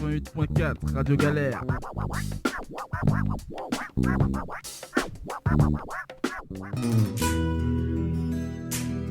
88.4, Radio Galère.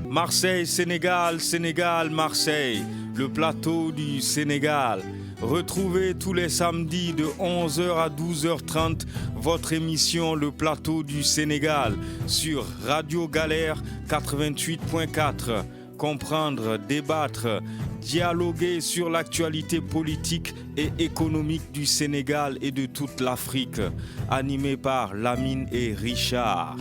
Marseille, Sénégal, Sénégal, Marseille, le plateau du Sénégal. Retrouvez tous les samedis de 11h à 12h30 votre émission Le Plateau du Sénégal sur Radio Galère 88.4. Comprendre, débattre, dialoguer sur l'actualité politique et économique du Sénégal et de toute l'Afrique. Animé par Lamine et Richard.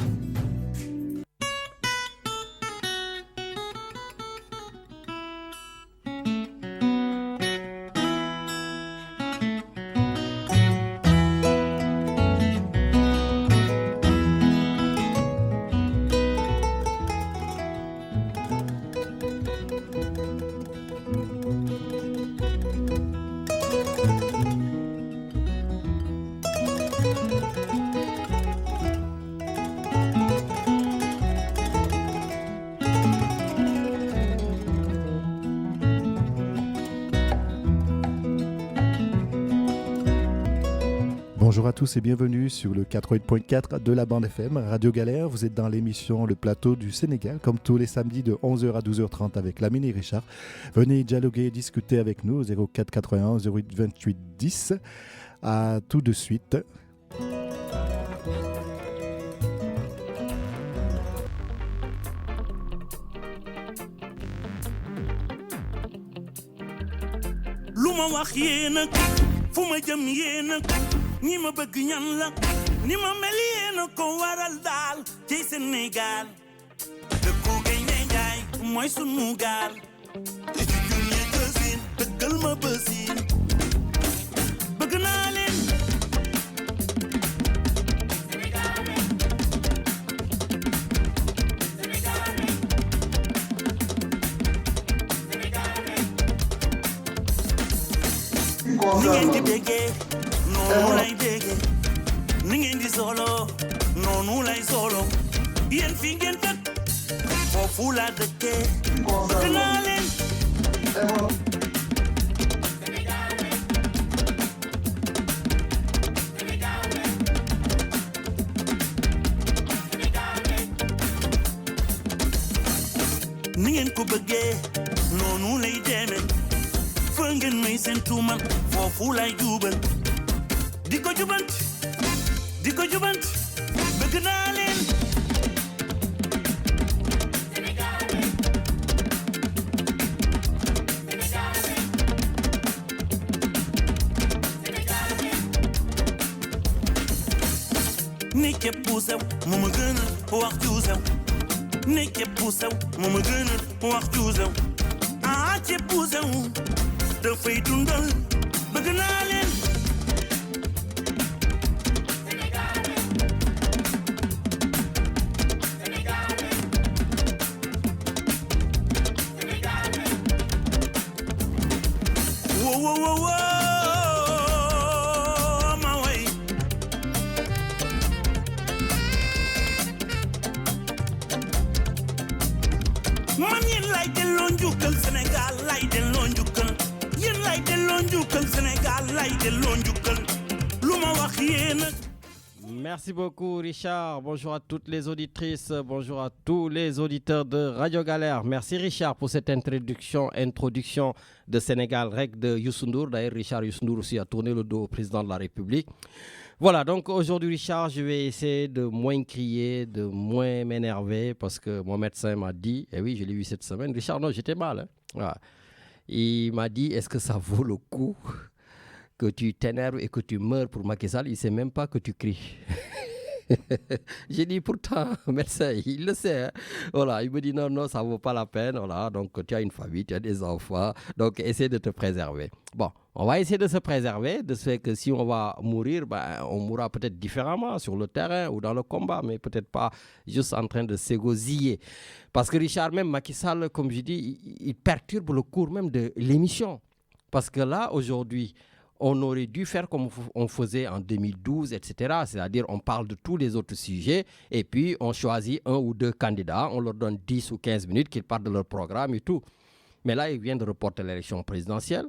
Bonjour à tous et bienvenue sur le 88.4 de la bande FM, Radio Galère. Vous êtes dans l'émission Le Plateau du Sénégal, comme tous les samedis de 11h à 12h30 avec Lamine et Richard. Venez dialoguer et discuter avec nous au 04 81 08 28 10. À tout de suite. ñi ma bëgg ñan la ni ma mel yéena ko waral daal ci Sénégal dëkku Gaynde Njaay mooy sunu gaal te ci junni gësin dëggal ma bësin bëgg naa leen ni ngeen di béggee noonu lay déggee ni ngeen di solo noonu lay solo yéen fi ngeen dëkk foofu laa dëkkee bëgg naa leen ni ngeen ko bëggee noonu lay demee fa ngeen may seen tuuma foofu lay jubal di ko jubant bëgg naa leen ni képp bu sew mu ma gën a wax ju sew ni képp bu sew mu ma gën a wax ju sew ah képp bu sew dafay dundal bëgg naa leen man yéen lay delloo njukkal Sénégal lay delloo njukkal yéen lay delloo njukkal Sénégal lay delloo njukkal lu ma wax yéen. Merci beaucoup Richard, bonjour à toutes les auditrices, bonjour à tous les auditeurs de Radio Galère. Merci Richard pour cette introduction de Sénégal Rec de Youssou Ndour. D'ailleurs Richard Youssou Ndour aussi a tourné le dos au président de la République. Voilà, donc aujourd'hui Richard, je vais essayer de moins crier, de moins m'énerver parce que mon médecin m'a dit, et oui je l'ai vu cette semaine, Richard non j'étais mal, hein. Voilà. Il m'a dit est-ce que ça vaut le coup que tu t'énerves et que tu meurs pour Macky Sall, il ne sait même pas que tu cries. J'ai dit pourtant, médecin, il le sait. Hein. Voilà, il me dit non, ça ne vaut pas la peine. Voilà, donc tu as une famille, tu as des enfants, donc essaie de te préserver. Bon, on va essayer de se préserver, de ce fait que si on va mourir, on mourra peut-être différemment sur le terrain ou dans le combat, mais peut-être pas juste en train de s'égosiller. Parce que Richard, même Macky Sall, comme je dis, il perturbe le cours même de l'émission. Parce que là, aujourd'hui, on aurait dû faire comme on faisait en 2012, etc. C'est-à-dire, on parle de tous les autres sujets et puis on choisit un ou deux candidats, on leur donne 10 ou 15 minutes qu'ils parlent de leur programme et tout. Mais là, ils viennent de reporter l'élection présidentielle.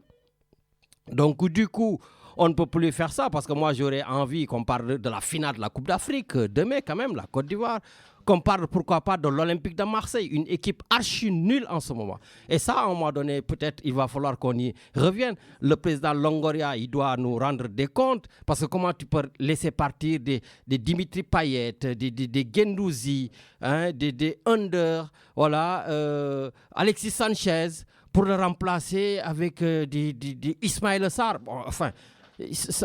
Donc, du coup, on ne peut plus faire ça parce que moi, j'aurais envie qu'on parle de la finale de la Coupe d'Afrique demain, quand même, la Côte d'Ivoire. Qu'on parle, pourquoi pas, de l'Olympique de Marseille, une équipe archi nulle en ce moment. Et ça, à un moment donné, peut-être, il va falloir qu'on y revienne. Le président Longoria, il doit nous rendre des comptes parce que comment tu peux laisser partir des Dimitri Payet, des Guendouzi, hein, des Under, voilà, Alexis Sanchez, pour le remplacer avec des Ismaïla Sarr. Bon, enfin,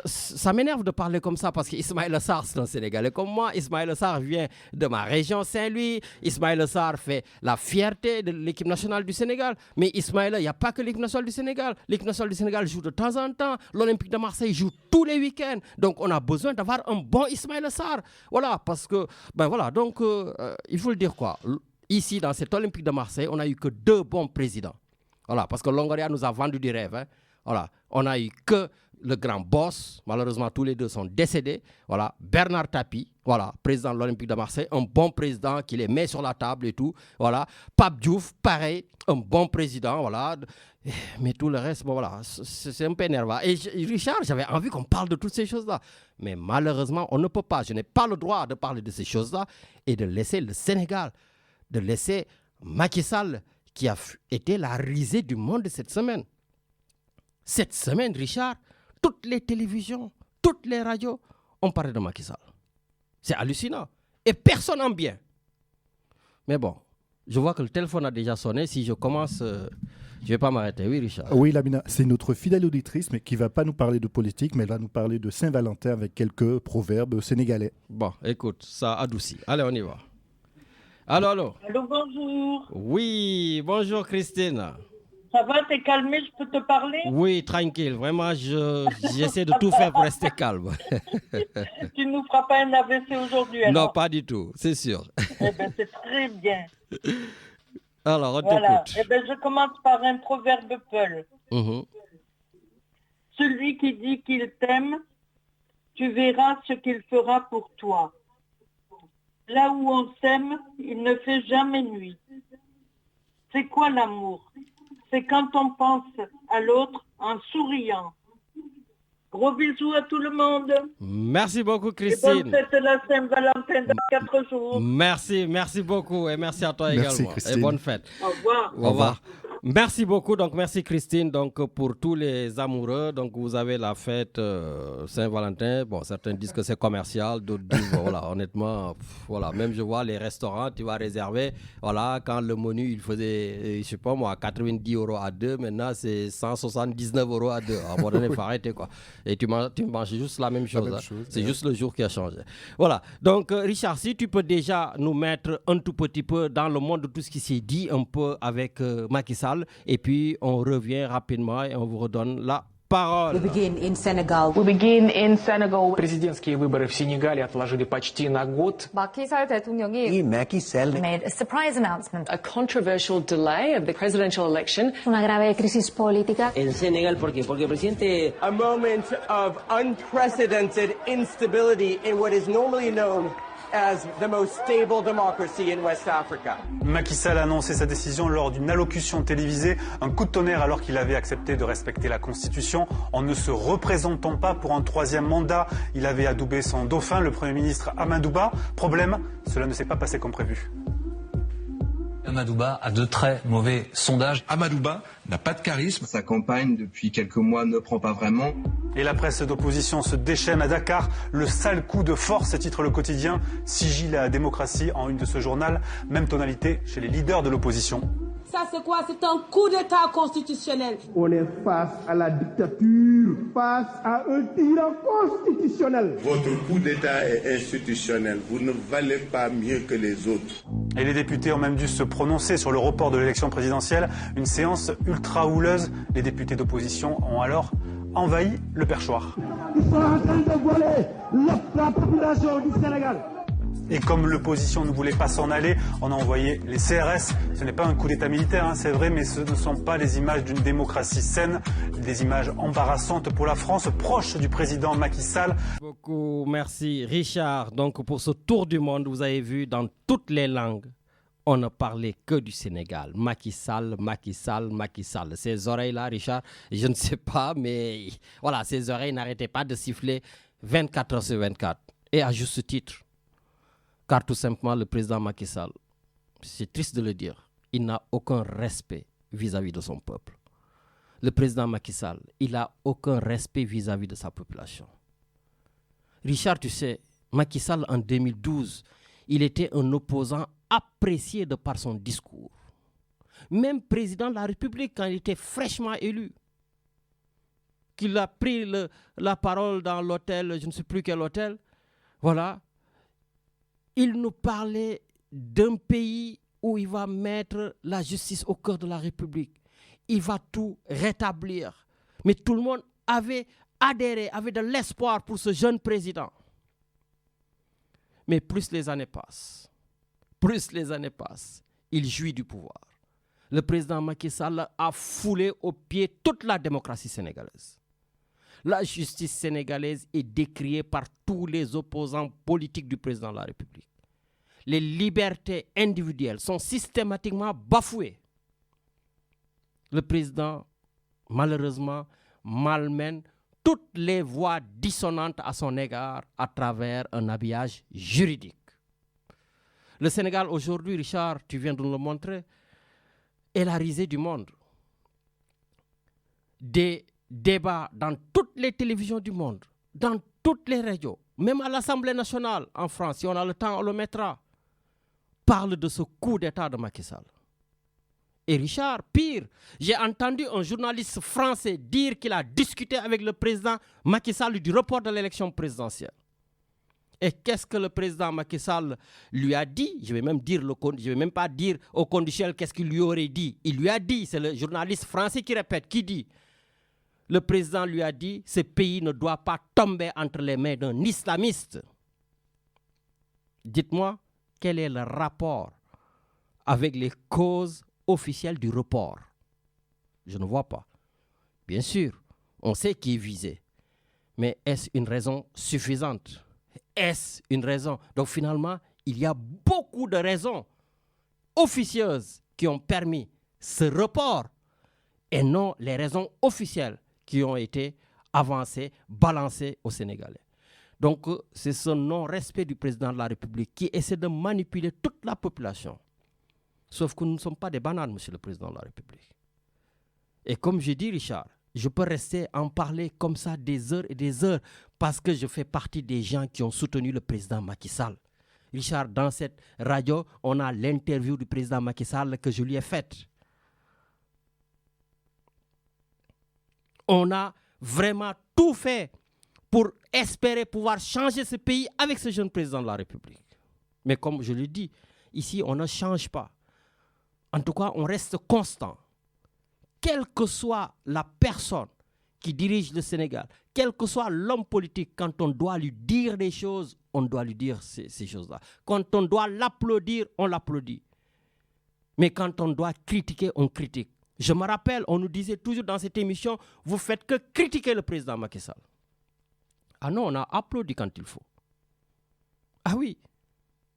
ça m'énerve de parler comme ça parce qu'Ismaïla Sarr, c'est un Sénégalais comme moi. Ismaïla Sarr vient de ma région Saint-Louis. Ismaïla Sarr fait la fierté de l'équipe nationale du Sénégal. Mais Ismaïla, il n'y a pas que l'équipe nationale du Sénégal. L'équipe nationale du Sénégal joue de temps en temps. L'Olympique de Marseille joue tous les week-ends. Donc, on a besoin d'avoir un bon Ismaïla Sarr. Voilà, parce que, ben voilà, donc, il faut le dire quoi. Ici, dans cet Olympique de Marseille, on n'a eu que 2 bons présidents. Voilà, parce que Longoria nous a vendu du rêve. Hein. Voilà, on n'a eu que le grand boss, malheureusement tous les 2 sont décédés. Voilà, Bernard Tapie, voilà, président de l'Olympique de Marseille, un bon président qui les met sur la table et tout. Voilà, Pape Diouf, pareil, un bon président, voilà. Mais tout le reste, bon voilà, c'est un peu énervant. Et Richard, j'avais envie qu'on parle de toutes ces choses-là. Mais malheureusement, on ne peut pas. Je n'ai pas le droit de parler de ces choses-là et de laisser le Sénégal, de laisser Macky Sall, qui a été la risée du monde cette semaine. Cette semaine, Richard, toutes les télévisions, toutes les radios ont parlé de Macky Sall. C'est hallucinant. Et personne n'en bien. Mais bon, je vois que le téléphone a déjà sonné. Si je commence, je ne vais pas m'arrêter. Oui, Richard. Oui, Lamina, c'est notre fidèle auditrice, mais qui ne va pas nous parler de politique, mais elle va nous parler de Saint-Valentin avec quelques proverbes sénégalais. Bon, écoute, ça adoucit. Allez, on y va. Allô, allô. Allô, bonjour. Oui, bonjour Christine. Ça va, t'es calmé, je peux te parler? Oui, tranquille. Vraiment, j'essaie de tout faire pour rester calme. Tu ne nous feras pas un AVC aujourd'hui, alors? Non, pas du tout, c'est sûr. Eh bien, c'est très bien. Alors, on voilà. t'écoute. Eh bien, je commence par un proverbe Peul. Celui qui dit qu'il t'aime, tu verras ce qu'il fera pour toi. Là où on s'aime, il ne fait jamais nuit. C'est quoi l'amour? C'est quand on pense à l'autre en souriant. Gros bisous à tout le monde. Merci beaucoup, Et Christine. bonne fête de la Saint-Valentin dans 4 jours. Merci beaucoup et merci à toi également. Christine. Et bonne fête. Au revoir. Au revoir. Merci beaucoup, donc merci Christine, donc pour tous les amoureux, donc vous avez la fête Saint-Valentin, bon certains disent que c'est commercial, d'autres disent voilà honnêtement, voilà même je vois les restaurants, tu vas réserver, voilà quand le menu il faisait, je sais pas moi 90 € à 2, maintenant c'est 179 € à 2, à un moment donné il faut arrêter quoi, et tu manges juste la même chose, c'est juste le jour qui a changé. Voilà, donc Richard, si tu peux déjà nous mettre un tout petit peu dans le monde de tout ce qui s'est dit un peu avec Macky Sall, et puis on revient rapidement et on vous redonne la parole. We begin in Senegal. Президентские выборы в Сенегале отложили почти на год. Macky Sall 대통령이 Made a surprise announcement. A controversial delay of the presidential election. una grave crisis política. En Senegal, ¿por qué? Porque el presidente... A moment of unprecedented instability in what is normally known as the most stable democracy in West Africa. Macky Sall a annoncé sa décision lors d'une allocution télévisée, un coup de tonnerre alors qu'il avait accepté de respecter la Constitution en ne se représentant pas pour un 3e mandat. Il avait adoubé son dauphin, le Premier ministre Amadou Ba. Problème, cela ne s'est pas passé comme prévu. Amadou Ba a de très mauvais sondages. Amadou Ba n'a pas de charisme. Sa campagne, depuis quelques mois, ne prend pas vraiment. Et la presse d'opposition se déchaîne à Dakar. Le sale coup de force, titre le quotidien. Sigile à la démocratie en une de ce journal. Même tonalité chez les leaders de l'opposition. Ça c'est quoi? C'est un coup d'État constitutionnel. On est face à la dictature, face à un tyran constitutionnel. Votre coup d'État est institutionnel. Vous ne valez pas mieux que les autres. Et les députés ont même dû se prononcer sur le report de l'élection présidentielle. Une séance ultra houleuse. Les députés d'opposition ont alors envahi le perchoir. Ils sont en train de voler la population du Sénégal. Et comme l'opposition ne voulait pas s'en aller, on a envoyé les CRS. Ce n'est pas un coup d'État militaire, hein, c'est vrai, mais ce ne sont pas les images d'une démocratie saine, des images embarrassantes pour la France, proche du président Macky Sall. Beaucoup, merci Richard. Donc pour ce tour du monde, vous avez vu dans toutes les langues, on ne parlait que du Sénégal. Macky Sall, Macky Sall, Macky Sall. Ces oreilles-là, Richard, je ne sais pas, mais voilà, ces oreilles n'arrêtaient pas de siffler 24 heures sur 24. Et à juste titre. Car tout simplement, le président Macky Sall, c'est triste de le dire, il n'a aucun respect vis-à-vis de son peuple. Le président Macky Sall, il n'a aucun respect vis-à-vis de sa population. Richard, tu sais, Macky Sall, en 2012, il était un opposant apprécié de par son discours. Même président de la République, quand il était fraîchement élu, qu'il a pris la parole dans l'hôtel, je ne sais plus quel hôtel, voilà, il nous parlait d'un pays où il va mettre la justice au cœur de la République. Il va tout rétablir. Mais tout le monde avait adhéré, avait de l'espoir pour ce jeune président. Mais plus les années passent, il jouit du pouvoir. Le président Macky Sall a foulé au pied toute la démocratie sénégalaise. La justice sénégalaise est décriée par tous les opposants politiques du président de la République. Les libertés individuelles sont systématiquement bafouées. Le président, malheureusement, malmène toutes les voix dissonantes à son égard à travers un habillage juridique. Le Sénégal aujourd'hui, Richard, tu viens de nous le montrer, est la risée du monde. Des débats dans toutes les télévisions du monde, dans toutes les radios, même à l'Assemblée nationale en France, si on a le temps, on le mettra, parle de ce coup d'État de Macky Sall. Et Richard, pire, j'ai entendu un journaliste français dire qu'il a discuté avec le président Macky Sall du report de l'élection présidentielle. Et qu'est-ce que le président Macky Sall lui a dit? Je ne vais même pas dire au conditionnel qu'est-ce qu'il lui aurait dit. Il lui a dit, c'est le journaliste français qui répète, qui dit, le président lui a dit, ce pays ne doit pas tomber entre les mains d'un islamiste. Dites-moi, quel est le rapport avec les causes officielles du report? Je ne vois pas. Bien sûr, on sait qui est visé. Mais est-ce une raison suffisante? Est-ce une raison? Donc finalement, il y a beaucoup de raisons officieuses qui ont permis ce report et non les raisons officielles qui ont été avancées, balancées aux Sénégalais. Donc c'est ce non-respect du président de la République qui essaie de manipuler toute la population. Sauf que nous ne sommes pas des bananes, monsieur le président de la République. Et comme je dis, Richard, je peux rester en parler comme ça des heures et des heures parce que je fais partie des gens qui ont soutenu le président Macky Sall. Richard, dans cette radio, on a l'interview du président Macky Sall que je lui ai faite. On a vraiment tout fait pour espérer pouvoir changer ce pays avec ce jeune président de la République. Mais comme je le dis, ici, on ne change pas. En tout cas, on reste constant. Quelle que soit la personne qui dirige le Sénégal, quel que soit l'homme politique, quand on doit lui dire des choses, on doit lui dire ces choses-là. Quand on doit l'applaudir, on l'applaudit. Mais quand on doit critiquer, on critique. Je me rappelle, on nous disait toujours dans cette émission, vous faites que critiquer le président Macky Sall. Ah non, on a applaudi quand il faut. Ah oui,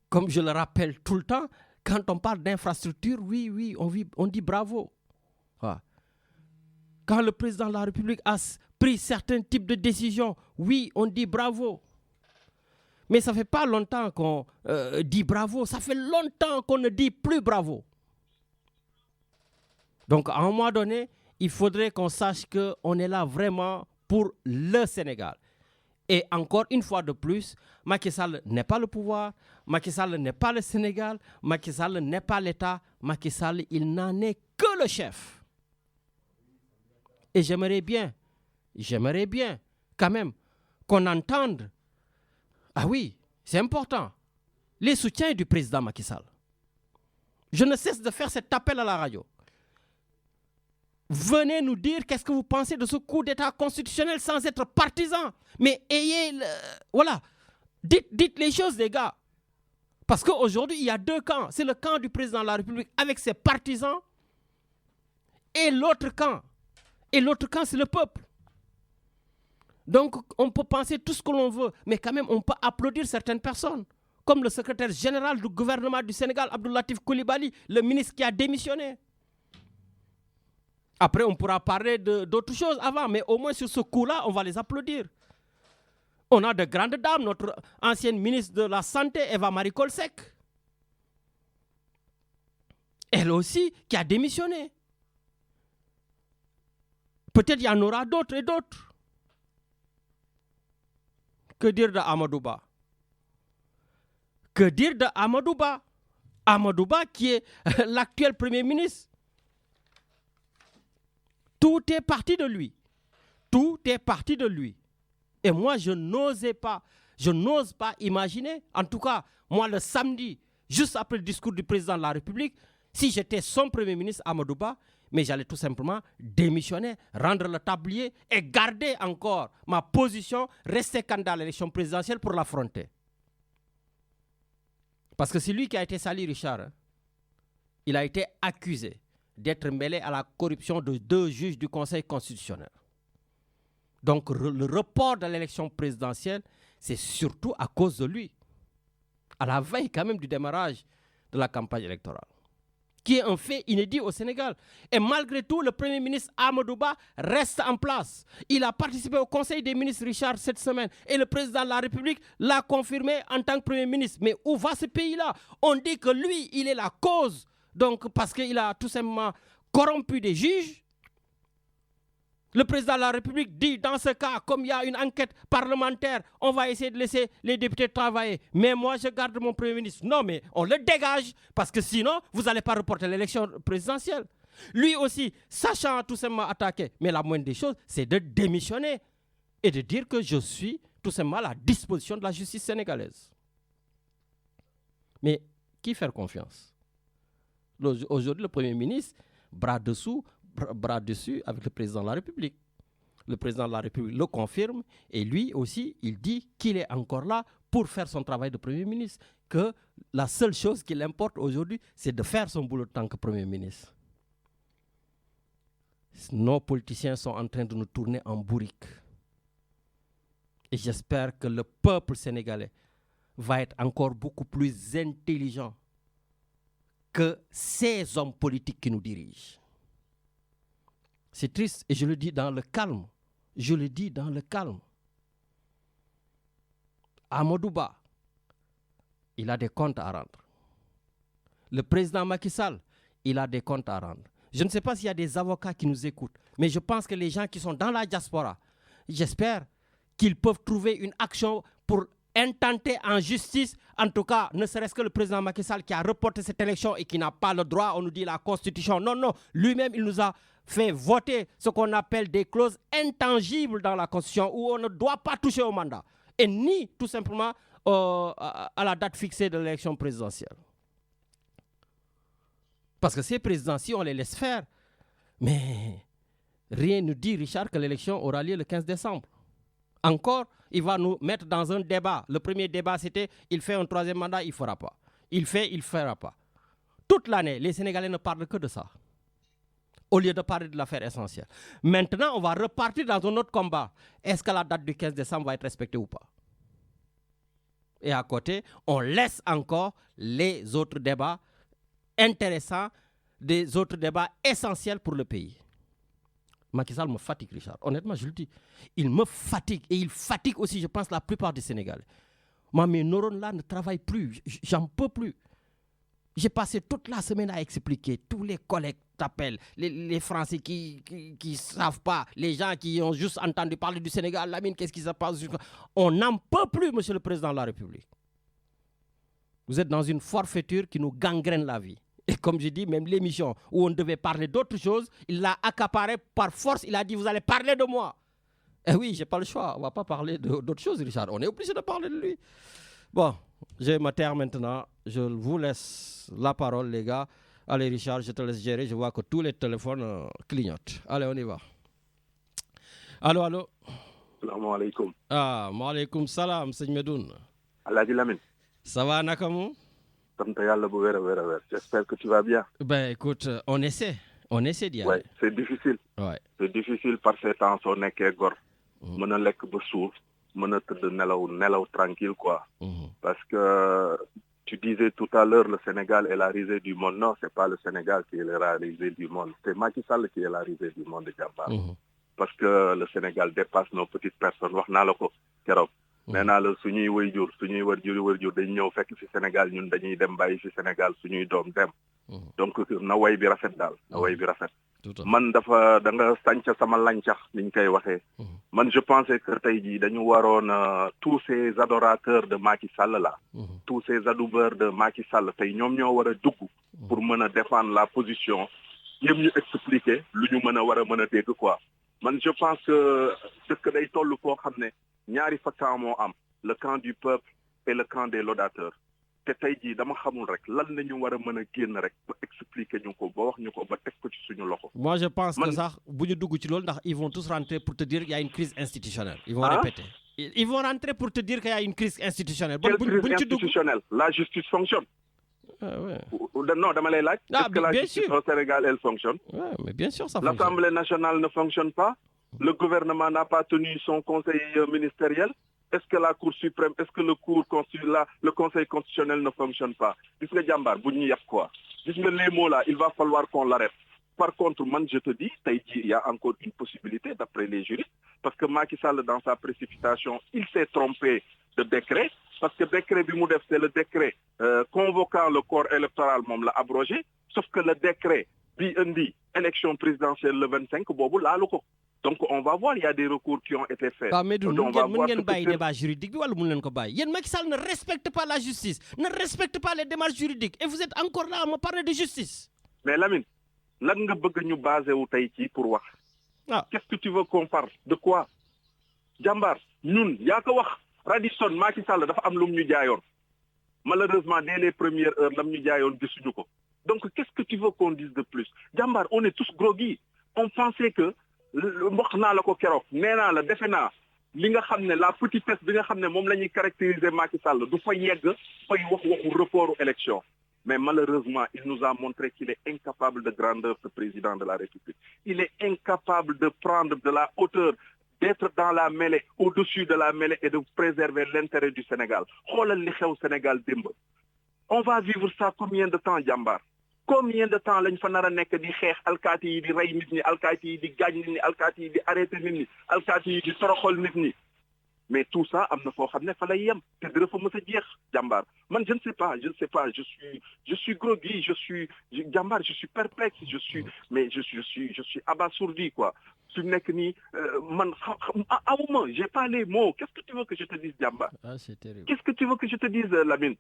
comme je le rappelle tout le temps, quand on parle d'infrastructure, oui, on dit bravo. Ah. Quand le président de la République a pris certains types de décisions, oui, on dit bravo. Mais ça ne fait pas longtemps qu'on dit bravo, ça fait longtemps qu'on ne dit plus bravo. Donc, à un moment donné, il faudrait qu'on sache qu'on est là vraiment pour le Sénégal. Et encore une fois de plus, Macky Sall n'est pas le pouvoir, Macky Sall n'est pas le Sénégal, Macky Sall n'est pas l'État, Macky Sall, il n'en est que le chef. Et j'aimerais bien, quand même, qu'on entende, ah oui, c'est important, les soutiens du président Macky Sall. Je ne cesse de faire cet appel à la radio. Venez nous dire qu'est-ce que vous pensez de ce coup d'État constitutionnel sans être partisan. Mais voilà, dites les choses, les gars. Parce qu'aujourd'hui, il y a deux camps. C'est le camp du président de la République avec ses partisans et l'autre camp. Et l'autre camp, c'est le peuple. Donc, on peut penser tout ce que l'on veut, mais quand même, on peut applaudir certaines personnes. comme le secrétaire général du gouvernement du Sénégal, Abdou Latif Coulibaly, le ministre qui a démissionné. Après, on pourra parler d'autres choses avant, mais au moins sur ce coup-là, on va les applaudir. On a de grandes dames, notre ancienne ministre de la Santé, Eva-Marie Kolsek. Elle aussi, qui a démissionné. Peut-être il y en aura d'autres et d'autres. Que dire de Amadou Ba? Que dire de Amadou Ba? Amadou Ba qui est l'actuel Premier ministre. Tout est parti de lui. Tout est parti de lui. Et moi, je n'ose pas imaginer, en tout cas, moi, le samedi, juste après le discours du président de la République, si j'étais son Premier ministre, Amadou Ba, mais j'allais tout simplement démissionner, rendre le tablier et garder encore ma position, rester candidat à l'élection présidentielle pour l'affronter. Parce que c'est lui qui a été sali, Richard. Hein. Il a été accusé d'être mêlé à la corruption de 2 juges du Conseil constitutionnel. Donc le report de l'élection présidentielle, c'est surtout à cause de lui. À la veille quand même du démarrage de la campagne électorale. Qui est un fait inédit au Sénégal. Et malgré tout, le Premier ministre Amadou Ba reste en place. Il a participé au Conseil des ministres, Richard, cette semaine. Et le président de la République l'a confirmé en tant que Premier ministre. Mais où va ce pays-là? On dit que lui, il est la cause. Donc, parce qu'il a tout simplement corrompu des juges. Le président de la République dit, dans ce cas, comme il y a une enquête parlementaire, on va essayer de laisser les députés travailler. Mais moi, je garde mon Premier ministre. Non, mais on le dégage, parce que sinon, vous n'allez pas reporter l'élection présidentielle. Lui aussi, sachant tout simplement attaquer. Mais la moindre des choses, c'est de démissionner et de dire que je suis tout simplement à la disposition de la justice sénégalaise. Mais qui faire confiance? Aujourd'hui, le Premier ministre, bras dessus avec le président de la République. Le président de la République le confirme et lui aussi, il dit qu'il est encore là pour faire son travail de Premier ministre. Que la seule chose qui l'importe aujourd'hui, c'est de faire son boulot en tant que Premier ministre. Nos politiciens sont en train de nous tourner en bourrique. Et j'espère que le peuple sénégalais va être encore beaucoup plus intelligent que ces hommes politiques qui nous dirigent. C'est triste et je le dis dans le calme. Je le dis dans le calme. Amadou Ba, il a des comptes à rendre. Le président Macky Sall, il a des comptes à rendre. Je ne sais pas s'il y a des avocats qui nous écoutent, mais je pense que les gens qui sont dans la diaspora, j'espère qu'ils peuvent trouver une action pour intenter en justice, en tout cas, ne serait-ce que le président Macky Sall qui a reporté cette élection et qui n'a pas le droit, on nous dit la Constitution. Non, non, lui-même, il nous a fait voter ce qu'on appelle des clauses intangibles dans la Constitution où on ne doit pas toucher au mandat et ni tout simplement à la date fixée de l'élection présidentielle. Parce que ces présidents-ci, on les laisse faire. Mais rien ne dit, Richard, que l'élection aura lieu le 15 décembre. Encore, il va nous mettre dans un débat. Le premier débat, c'était il fait un 3e mandat, il ne fera pas. Il fait, il ne fera pas. Toute l'année, les Sénégalais ne parlent que de ça. Au lieu de parler de l'affaire essentielle. Maintenant, on va repartir dans un autre combat. Est-ce que la date du 15 décembre va être respectée ou pas? Et à côté, on laisse encore les autres débats intéressants, des autres débats essentiels pour le pays. Macky Sall me fatigue, Richard. Honnêtement, je le dis. Il me fatigue. Et il fatigue aussi, je pense, la plupart des Sénégalais. Moi, mes neurones là ne travaillent plus. J'en peux plus. J'ai passé toute la semaine à expliquer. Tous les collègues t'appellent. Les Français qui ne savent pas. Les gens qui ont juste entendu parler du Sénégal. Lamine, qu'est-ce qui se passe? On n'en peut plus, monsieur le président de la République. Vous êtes dans une forfaiture qui nous gangrène la vie. Et comme je dis, même l'émission où on devait parler d'autres choses, il l'a accaparé par force. Il a dit, vous allez parler de moi. Eh oui, je n'ai pas le choix. On ne va pas parler d'autres choses, Richard. On est obligé de parler de lui. Bon, je me terre maintenant. Je vous laisse la parole, les gars. Allez, Richard, je te laisse gérer. Je vois que tous les téléphones clignotent. Allez, on y va. Allô, allô. Salam alaikum. Ah, maaleykum salam, sëñ Medoune. Alhaji Lamine. Ça va, nakamu? J'espère que tu vas bien. Ben écoute, on essaie d'y aller. Ouais, c'est difficile. Ouais. C'est difficile par ces temps, on est que gor. Mën a lekk ba suuf mën a tëdd nelaw tranquille quoi. Parce que tu disais tout à l'heure, le Sénégal est la risée du monde. Non, c'est pas le Sénégal qui est la risée du monde. C'est Macky Sall qui est la risée du monde de Jambar. Parce que le Sénégal dépasse nos petites personnes. Wax naa la ko keroog. Nee naa la suñuy wayjur dañ ñëw fekk ci Sénégal ñun dañuy dem bàyyi ci Sénégal suñuy doom dem. Donc na way bi rafet daal na way bi rafet. Man da nga sànca sama lancax niñ koy waxee. Man je pensais que tey jii dañu waroon tous ces adorateurs de Macky Sall là. Tous ces adoubeurs de Macky Sall tey ñoom ñoo war a dugg pour mën a défendre la position yëm ñu expliquer lu ñu mën a dégg quoi. Man je pense que dëkk day toll foo xam ne ñaari fa camp moo am le camp du peuple et le camp des laudateurs. te tey jii dama xamul rek lan la ñu war a mën a génn rek ba expliquer ñu ko ba wax ñu ko ba teg ko ci suñu loxo. Moi je pense que sax bu ñu dugg ci loolu ndax ils vont tous rentrer pour te dire qu'il y a une crise institutionnelle. Ils vont répéter. Ils vont rentrer pour te dire qu'il y a une crise institutionnelle. Quelle crise institutionnelle? La justice fonctionne. Non, dama lay laaj. Est-ce que la justice au Sénégal elle fonctionne? Ouais, mais bien sûr ça fonctionne. L'Assemblée nationale ne fonctionne pas. Le gouvernement n'a pas tenu son conseil ministériel. Est-ce que la Cour suprême, est-ce que le Conseil constitutionnel ne fonctionne pas? Gis nga jàmbaar bu ñu yàpp quoi. Gis nga les mots là, il va falloir qu'on l'arrête. Par contre, man je te dis, il y a encore une possibilité d'après les juristes, parce que Macky Sall dans sa précipitation, il s'est trompé de décret, parce que décret bi mu def c'est le décret convoquant le corps électoral moom la abrogé, sauf que le décret bi indi élection présidentielle le 25 boobu laalu ko. Donc on va voir, il y a des recours qui ont été faits. Mais mën ngeen bàyyi débat juridique bi wala mën leen ko bàyyi. Yéen Macky Sall ne respecte pas la justice, ne respecte pas les démarches juridiques et vous êtes encore là à me parler de justice. Mais Lamine, lan nga bëgg ñu basé wu tey ci pour wax. Qu'est-ce que tu veux qu'on parle? De quoi? Jàmbaar ñun yaa ko wax Radisson Macky Sall dafa am lu mu ñu jaayoon. Malheureusement dès les premières heures lam ñu jaayoon gisuñu ko. Donc qu'est-ce que tu veux qu'on dise de plus? Jàmbaar on est tous groggy. On pensait que wax naa la ko keroog nee naa la defe naa li nga xam ne la petitesse bi nga xam ne moom la ñuy caractériser Macky Sall du fa yegg fay waxu report aux élections. Mais malheureusement, il nous a montré qu'il est incapable de grandeur, ce président de la République. Il est incapable de prendre de la hauteur, d'être dans la mêlée, au-dessus de la mêlée et de préserver l'intérêt du Sénégal. Xoolal li xew Sénégal démb. On va vivre ça combien de temps, Jambar? Combien de temps lañ fa nar a nekk di xeex alkaati yi di rey nit ñi alkaati yi di gaañ nit ñi alkaati yi di arrêté nit ñi alkaati yi di toroxal nit ñi? Mais tout ça am na foo xam ne fa lay yem te dara fa mës a jeex jàmbaar man je ne sais pas je suis groggy jàmbaar je suis perplexe je suis abasourdi quoi su nekk nii man awuma j'ai pas les mots. Qu'est-ce que tu veux que je te dise jàmbaar? C'est terrible. Qu'est-ce que tu veux que je te dise Lamine?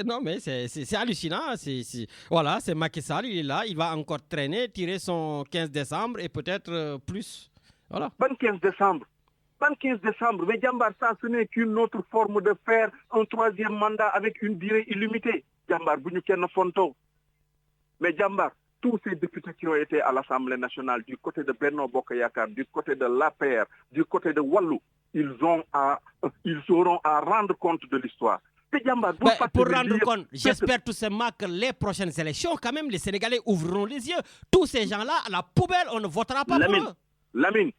Non mais c'est hallucinant. Voilà, c'est Macky Sall, il est là, il va encore traîner, tirer son 15 décembre et peut-être plus. Voilà. Ban 15 décembre. Mais Jambar, ça ce n'est qu'une autre forme de faire un troisième mandat avec une durée illimitée. Jambar, bu ñu kenn fonto. Mais Jambar, tous ces députés qui ont été à l'Assemblée nationale du côté de Benno Bokk Yakaar, du côté de l'APR, du côté de Wallu, ils auront à rendre compte de l'histoire. Pour rendre compte, j'espère tout simplement que les prochaines élections, quand même, les Sénégalais ouvriront les yeux. Tous ces gens-là, à la poubelle, on ne votera pas pour eux. Lamine,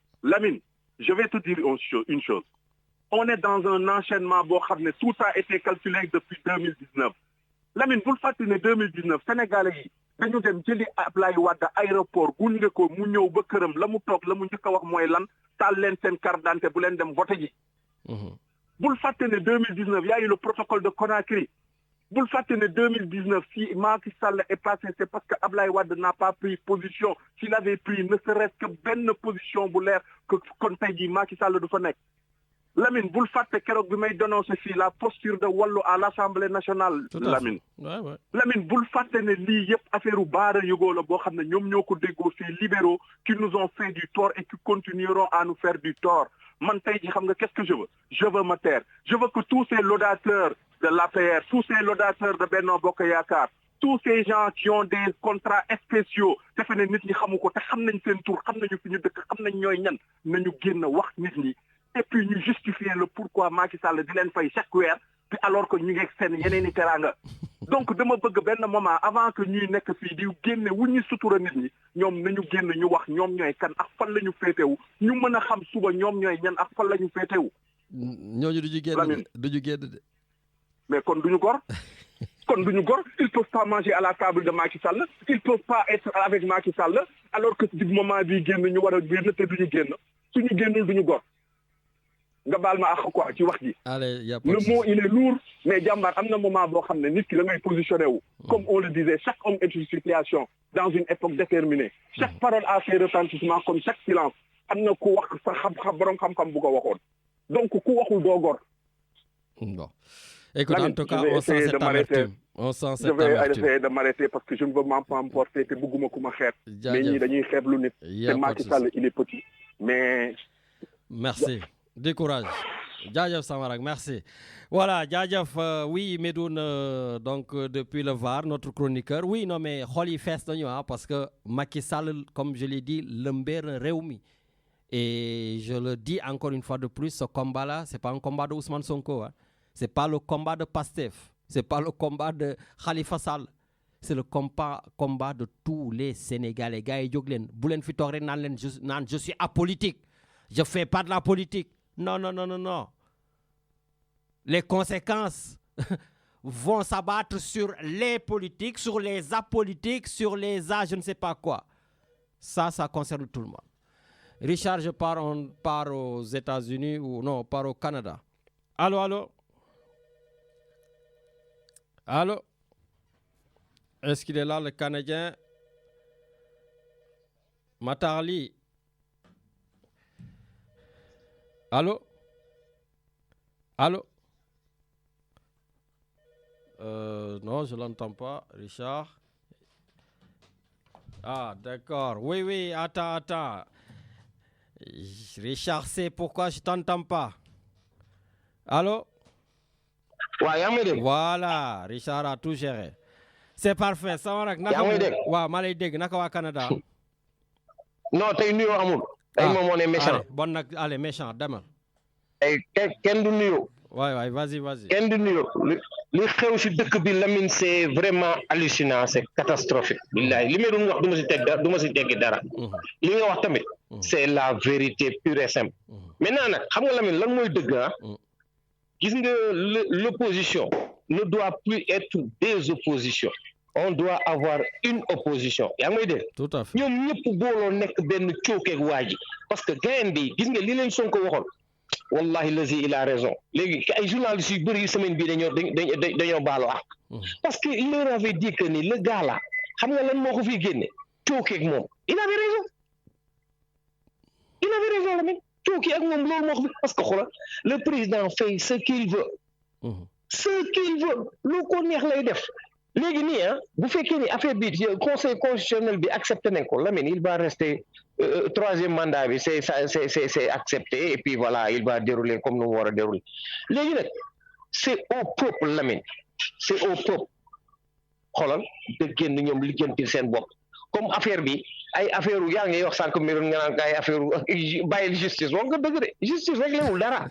je vais te dire une chose. On est dans un enchaînement, tout a été calculé depuis 2019. Lamine, vous le faites en 2019, Sénégalais, dañu dem jëli Ablaye Wade aéroport gunge ko mu ñëw ba këram la mu toog la mu njëkk a wax mooy lan taal leen seen carte d'identité bu leen dem vote ji. Bul fàtte ne 2019 y a eu le protocole de Conakry. Bul fàtte ne 2019 si Macky Sall est passé c'est parce que Ablaye Wade n'a pas pris position. S'il avait pris ne serait-ce que benn position bu leer que kon tey jii Macky Sall du fa nekk. Lamine bul fàtte keroog bi may dénoncer fii la posture de Wallu à l'Assemblée nationale. Lamine. Lamine bul fàtte ne lii yëpp affaire u baara yëgoo la boo xam ne ñoom ñoo ko déggoo ces libéraux qui nous ont fait du tort et qui continueront à nous faire du tort. Man tey ji xam nga qu'est-ce que je veux? Je veux me taire. Je veux que tous ces laudateurs de l'APR, tous ces laudateurs de Benno Bokk Yakaar, tous ces gens qui ont des contrats spéciaux defe ne nit ñi xamu ko te xam nañ seen tur xam nañu fi ñu dëkk xam nañ ñooy ñan nañu génn wax nit ñi et puis ñu justifier le pourquoi Macky Sall di leen fay chaque weer puis alors que ñu ngi seen yeneen i teraanga donc dama bëgg benn moment avant que ñuy nekk fii di génne wu ñu sutura nit ñi ñoom nañu génn ñu wax ñoom ñooy kan ak fan la ñu féetewu ñu mën a xam suba ñoom ñooy ñan ak fan la ñu féetewu. ñooñu du ñu génn de. mais kon duñu gor kon duñu gor ils peuvent pas manger à la table de Macky Sall ils peuvent pas être avec Macky Sall alors que du moment bii génn ñu war a génn te duñu génn suñu génnul duñu gor nga baal ma ak quoi ci wax ji. Le mot il est lourd mais jàmbaar am na moment boo xam ne nit ki da ngay positionné wu. comme on le disait chaque homme est une situation dans une époque déterminée. chaque parole a ses retentissements comme chaque silence am na ku wax sa xam-xam borom xam-xam bu ko waxoon donc ku waxul doo gor. Bon. Écoute, en tout cas, on sent cette amertume. Je vais essayer de m'arrêter parce que je ne veux même pas emporter te bëgguma ku ma xeeb. mais ñii dañuy xeeb lu nit. te Macky Sall il est petit. mais. Merci. Décourage. Djadjaf Samarak, merci. Voilà, Djadjaf, oui, Medoun, donc depuis le VAR, notre chroniqueur. Oui, non, mais Kholi Fest, parce que Macky Sall, comme je l'ai dit, l'ember Réumi. Et je le dis encore une fois de plus, ce combat-là, ce n'est pas un combat de Ousmane Sonko. Hein. Ce n'est pas le combat de Pastef. Ce n'est pas le combat de Khalifa Sall. C'est le combat de tous les Sénégalais. Gars, je suis apolitique. Je ne fais pas de la politique. Non. Les conséquences vont s'abattre sur les politiques, sur les apolitiques, sur les je ne sais pas quoi. Ça concerne tout le monde. Richard, je pars aux États-Unis ou non, part au Canada. Allô? Est-ce qu'il est là, le Canadien? Matarli. Allô? Non, je ne l'entends pas, Richard. Ah, d'accord. Oui, attends. Richard sait pourquoi je ne t'entends pas. Allô? Voilà, Richard a tout géré. C'est parfait. Canada. Non, tu es nuyo amul. Méchant. Bon, allez, méchant, demain. Ken du nuyo. Ouais, vas-y. Ken du nuyo. Li xew ci dëkk bi Lamine c'est vraiment hallucinant, c'est catastrophique. Billahi li may doon wax duma ci tegg dara. Li nga wax tamit c'est la vérité pure et simple. Maintenant nak xam nga Lamine lan moy dëgg gis nga l'opposition ne doit plus être des oppositions. On doit avoir une opposition. Yaa ngi may dégg. Tout à fait. Ñoom ñëpp booloo nekk benn cookeeg waa ji parce que gayen bi gis nga li leen Sonko waxoon wallahi lazi il a raison léegi ay journalistes yu bëri semaine bii dañoo baalu ak parce que il leur avait dit que ni le gars là xam nga lan moo ko fiy génne cookeeg moom il avait raison la même cooki ak moom loolu moo ko fi parce que xoolal le président fait ce qu'il veut lu ko neex lay def léegi nii bu fekkee ni affaire bi conseil constitutionnel bi accepté nañ ko Lamine il va rester troisième mandat bi c'est accepté et puis voilà il va dérouler comme nous war a dérouler léegi nag c'est au peuple Lamine c'est au peuple xoolal de génn ñoom lijjantil seen bopp comme affaire bi ay affaire yaa ngi wax sànq mi doon nga naan ay affaire bàyyil justice wax nga dëgg de justice rek lewul dara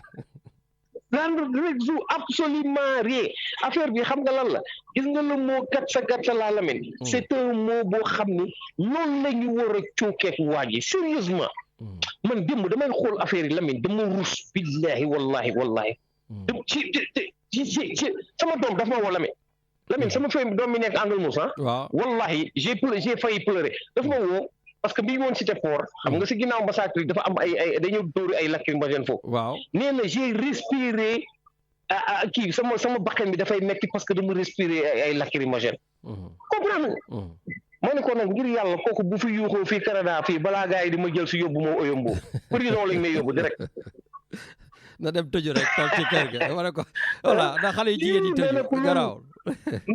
daan résout absolument rien affaire bi xam nga lan la gis nga le mot gatsa la Lamine c'est un mot boo xam ni loolu la ñu war a cookeek waa ji sérieusement man démb damay xool affaire yi Lamine dama rus billahi wallahi ci sama doom dafa ma woo Lamine sama doom mi nekk Angle Mousse wallahi j'ai failli pleurer dafa ma woo parce que bi ñu woon cité port xam nga si ginnaaw massacre dafa am ay dañu dóori ay lacrymogène foofu nee na j'ai respiré kii sama bakkan bi dafay metti parce que dama respiré ay lacrymogène comprendre ma ne ko nag ngir yàlla kooku bu fi yuuxoo fii Canada fii balaa gars yi di ma jël si yóbbu moo oyombo prison lañ may yóbbu direct na dem tëju rek toog ci kër ga ma ne ko voilà ndax xale yu jigéen yi tëju garaawul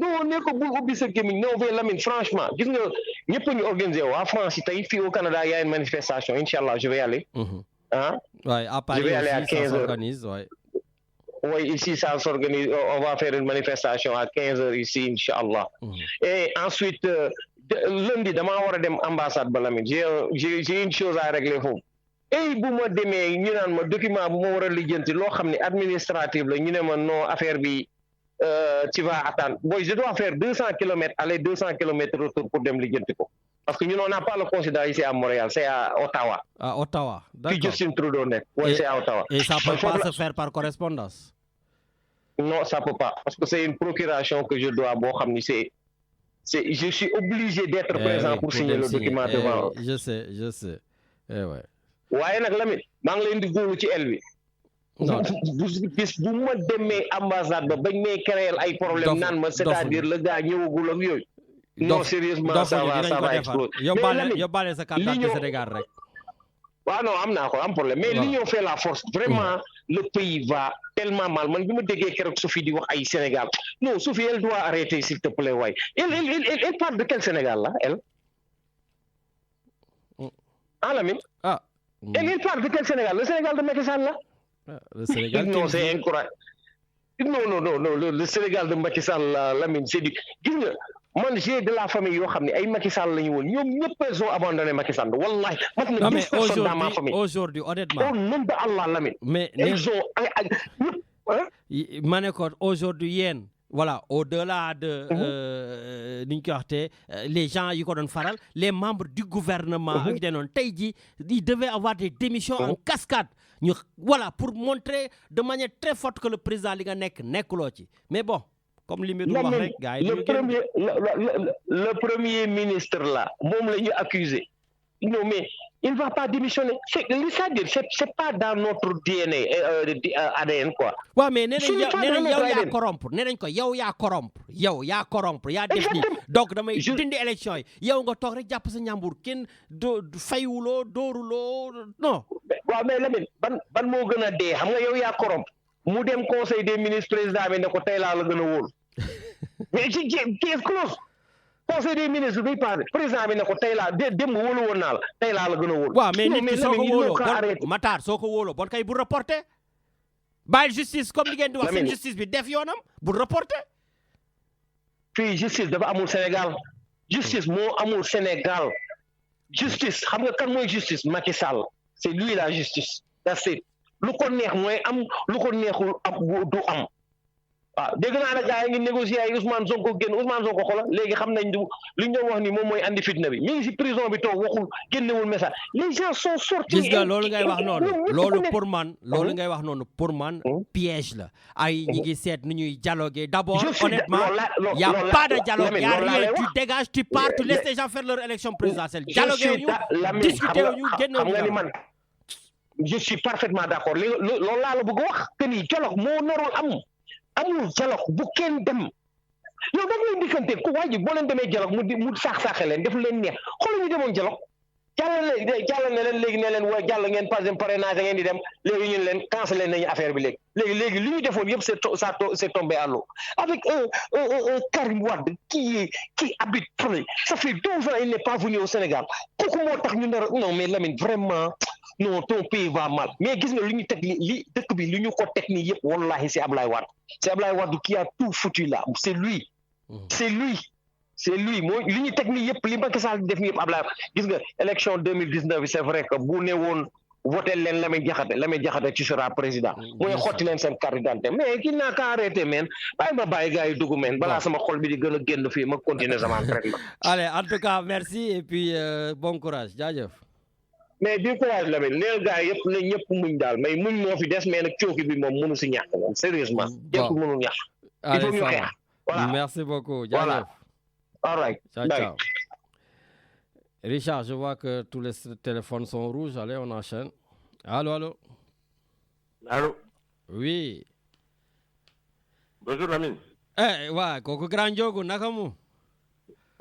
non ne ko bul ubbi sa gémmiñ non mais Lamine franchement gis nga ñëpp a ngi organisé waa France yi tey fii au Canada y a une manifestation inchallah je vais y aller ouais à Paris je vais aller à 15 heures oui ici ça s'organise on va faire une manifestation à 15 heures ici inchallah et ensuite lundi damaa war a dem ambassade ba Lamine j'ai une chose à régler foofu et bu ma demee ñu naan ma document bu ma war a lijjanti loo xam ne administratif la ñu ne ma non affaire bi tu vas attendre. Boy, je dois faire 200 km aller, 200 km retour pour dem lijjanti ko. Parce que nous, on n'a pas le consulat ici à Montréal, c'est à Ottawa. À Ottawa, d'accord. Puis Justin Trudeau, oui, c'est à Ottawa. Et ça ne peut pas se faire par correspondance? Non, ça ne peut pas. Parce que c'est une procuration que je dois avoir. Je suis obligé d'être présent pour signer le document devant. Je sais. Ouais. Ouais, nak Lamine, maa ngi leen di góolu ci el bi. bu ma demee ambassade ba bañ may créer ay problème naan ma c'est-à-dire le gars ñëwagul ak yooyu. Non, sérieusement, ça va exploser. Yóbbaale sa carte d'identité Sénégal rek. waaw non am naa ko am problème mais l'union fait la force vraiment le pays va tellement mal man bi ma déggee keroog Sophie di wax ay Sénégal non Sophie elle doit arrêter s'il te plaît waay elle parle de quel Sénégal là elle Lamine elle parle de quel Sénégal le Sénégal de Macky Sall là le Sénégal non c'est incroyable non le Sénégal de Macky Sall Lamine c'est du gis nga man j'ai de la famille yoo xam ne ay Macky Sall lañu woon ñoom ñëpp ils ont abandonné Macky Sall wallahi mat na 12 personnes dans ma famille aujourd'hui honnêtement au nom de Allah Lamine mais ils ont ma ne ko aujourd'hui yéen voilà au-delà de ni ñu koy waxtee les gens yi ko doon faral les membres du gouvernement ak denoon tey ji ils devaient avoir des démissions en cascade ñu voilà pour montrer de manière très forte que le président li nga nekkuloo ci mais bon comme li wax rek gars yi le premier ministre là moom la ñu accusé non mais il va pas démissionner c'est-à-dire c'est pas dans notre DNA ADN quoi. waaw mais nee nañ yow yaa corrompre nee nañ ko yow yaa corrompre yaa def nii donc damay dindi élection yi yow nga toog rek jàpp sa ñàmbur kenn faywuloo dooruloo non. waaw mais Lamine ban moo gën a dee xam nga yow yaa corrompre mu dem conseil des ministres président bi ne ko tey laa la gën a wóolu mais ci case close conseil des ministres bi passé président bi ne ko tey laa dem wóolu woon naa la tey laa la gën a wóolu. waaw mais nit ki soo ko wóoloo Matar soo ko wóoloo bon kay bu reporté bàyyi justice comme li ngeen di wax seen justice bi def yoonam bu reporté. fii justice dafa amul Sénégal justice moo amul Sénégal justice xam nga kan mooy justice Macky Sall c'est lui la justice that's it. lu ko neex mooy am lu ko neexul am du am waaw dégg naa ne gars yi ngi négocier ay Ousmane Sonko génn Ousmane Sonko xoolal léegi xam nañ li ñu doon wax ni moom mooy andi fitna bi mi ngi si prison bi toog waxul génnewul message les gens sont sortis. gis nga loolu ngay wax noonu loolu pour man piège la ay ñi ngi seet nu ñuy dialoguer d'abord honnêtement y a pas de dialogue y a rien tu dégages tu pars tu laisses les gens faire leur élection présidentielle dialoguer ñu discuter ñu génne je suis parfaitement d'accord loolu laa la bëgg wax que ni dialogue moo narul amul dialogue bu kenn dem yow da nga leen diggante ku waa ji boo leen demee dialogue mu saax-saaxe leen def leen neex xoolal ñu demoon dialogue jàll ne leen léegi ne leen waa jàll ngeen pas parrainage ngeen di dem léegi ñu leen cancellé nañu affaire bi léegi li ñu defoon yëpp c'est tombé à l'eau avec un Karim Wade qui habite près ça fait 12 ans il n'est pas venu au Sénégal kooku moo tax ñu nar non mais Lamine vraiment non ton pays va mal mais gis nga li ñu teg li dëkk bi li ñu ko teg nii yëpp wallahi c'est Ablaye Wade qui a tout foutu là c'est lui mooy li ñu teg nii yëpp li Macky Sall def nii yëpp Ablaye gis nga élection 2019 c'est vrai que bu ne woon voté leen Lamine Diakhaté tu seras président mooy xotti leen seen carte d'identité mais ki naa ka arrêté men bàyyi gars yi dugg men balaa sama xol bi di gën a génn fii ma continuer sama entraînement. Allez en tout cas merci et puis bon courage jaajëf. mais du courage Lamine neel gars yëpp ne ñëpp muñ daal mais muñ moo fi des mais nag cooki bi moom mënu si ñàkk moom sérieusement ñëpp mënu ñàkk il faut ñu xeex voilà merci beaucoup jaajëf all right ciao. Richard, je vois que tous les téléphones sont rouges. Allez, on enchaîne. Allô? Oui. Bonjour, Lamine. Ouais, kooku grand Diogo naka mu?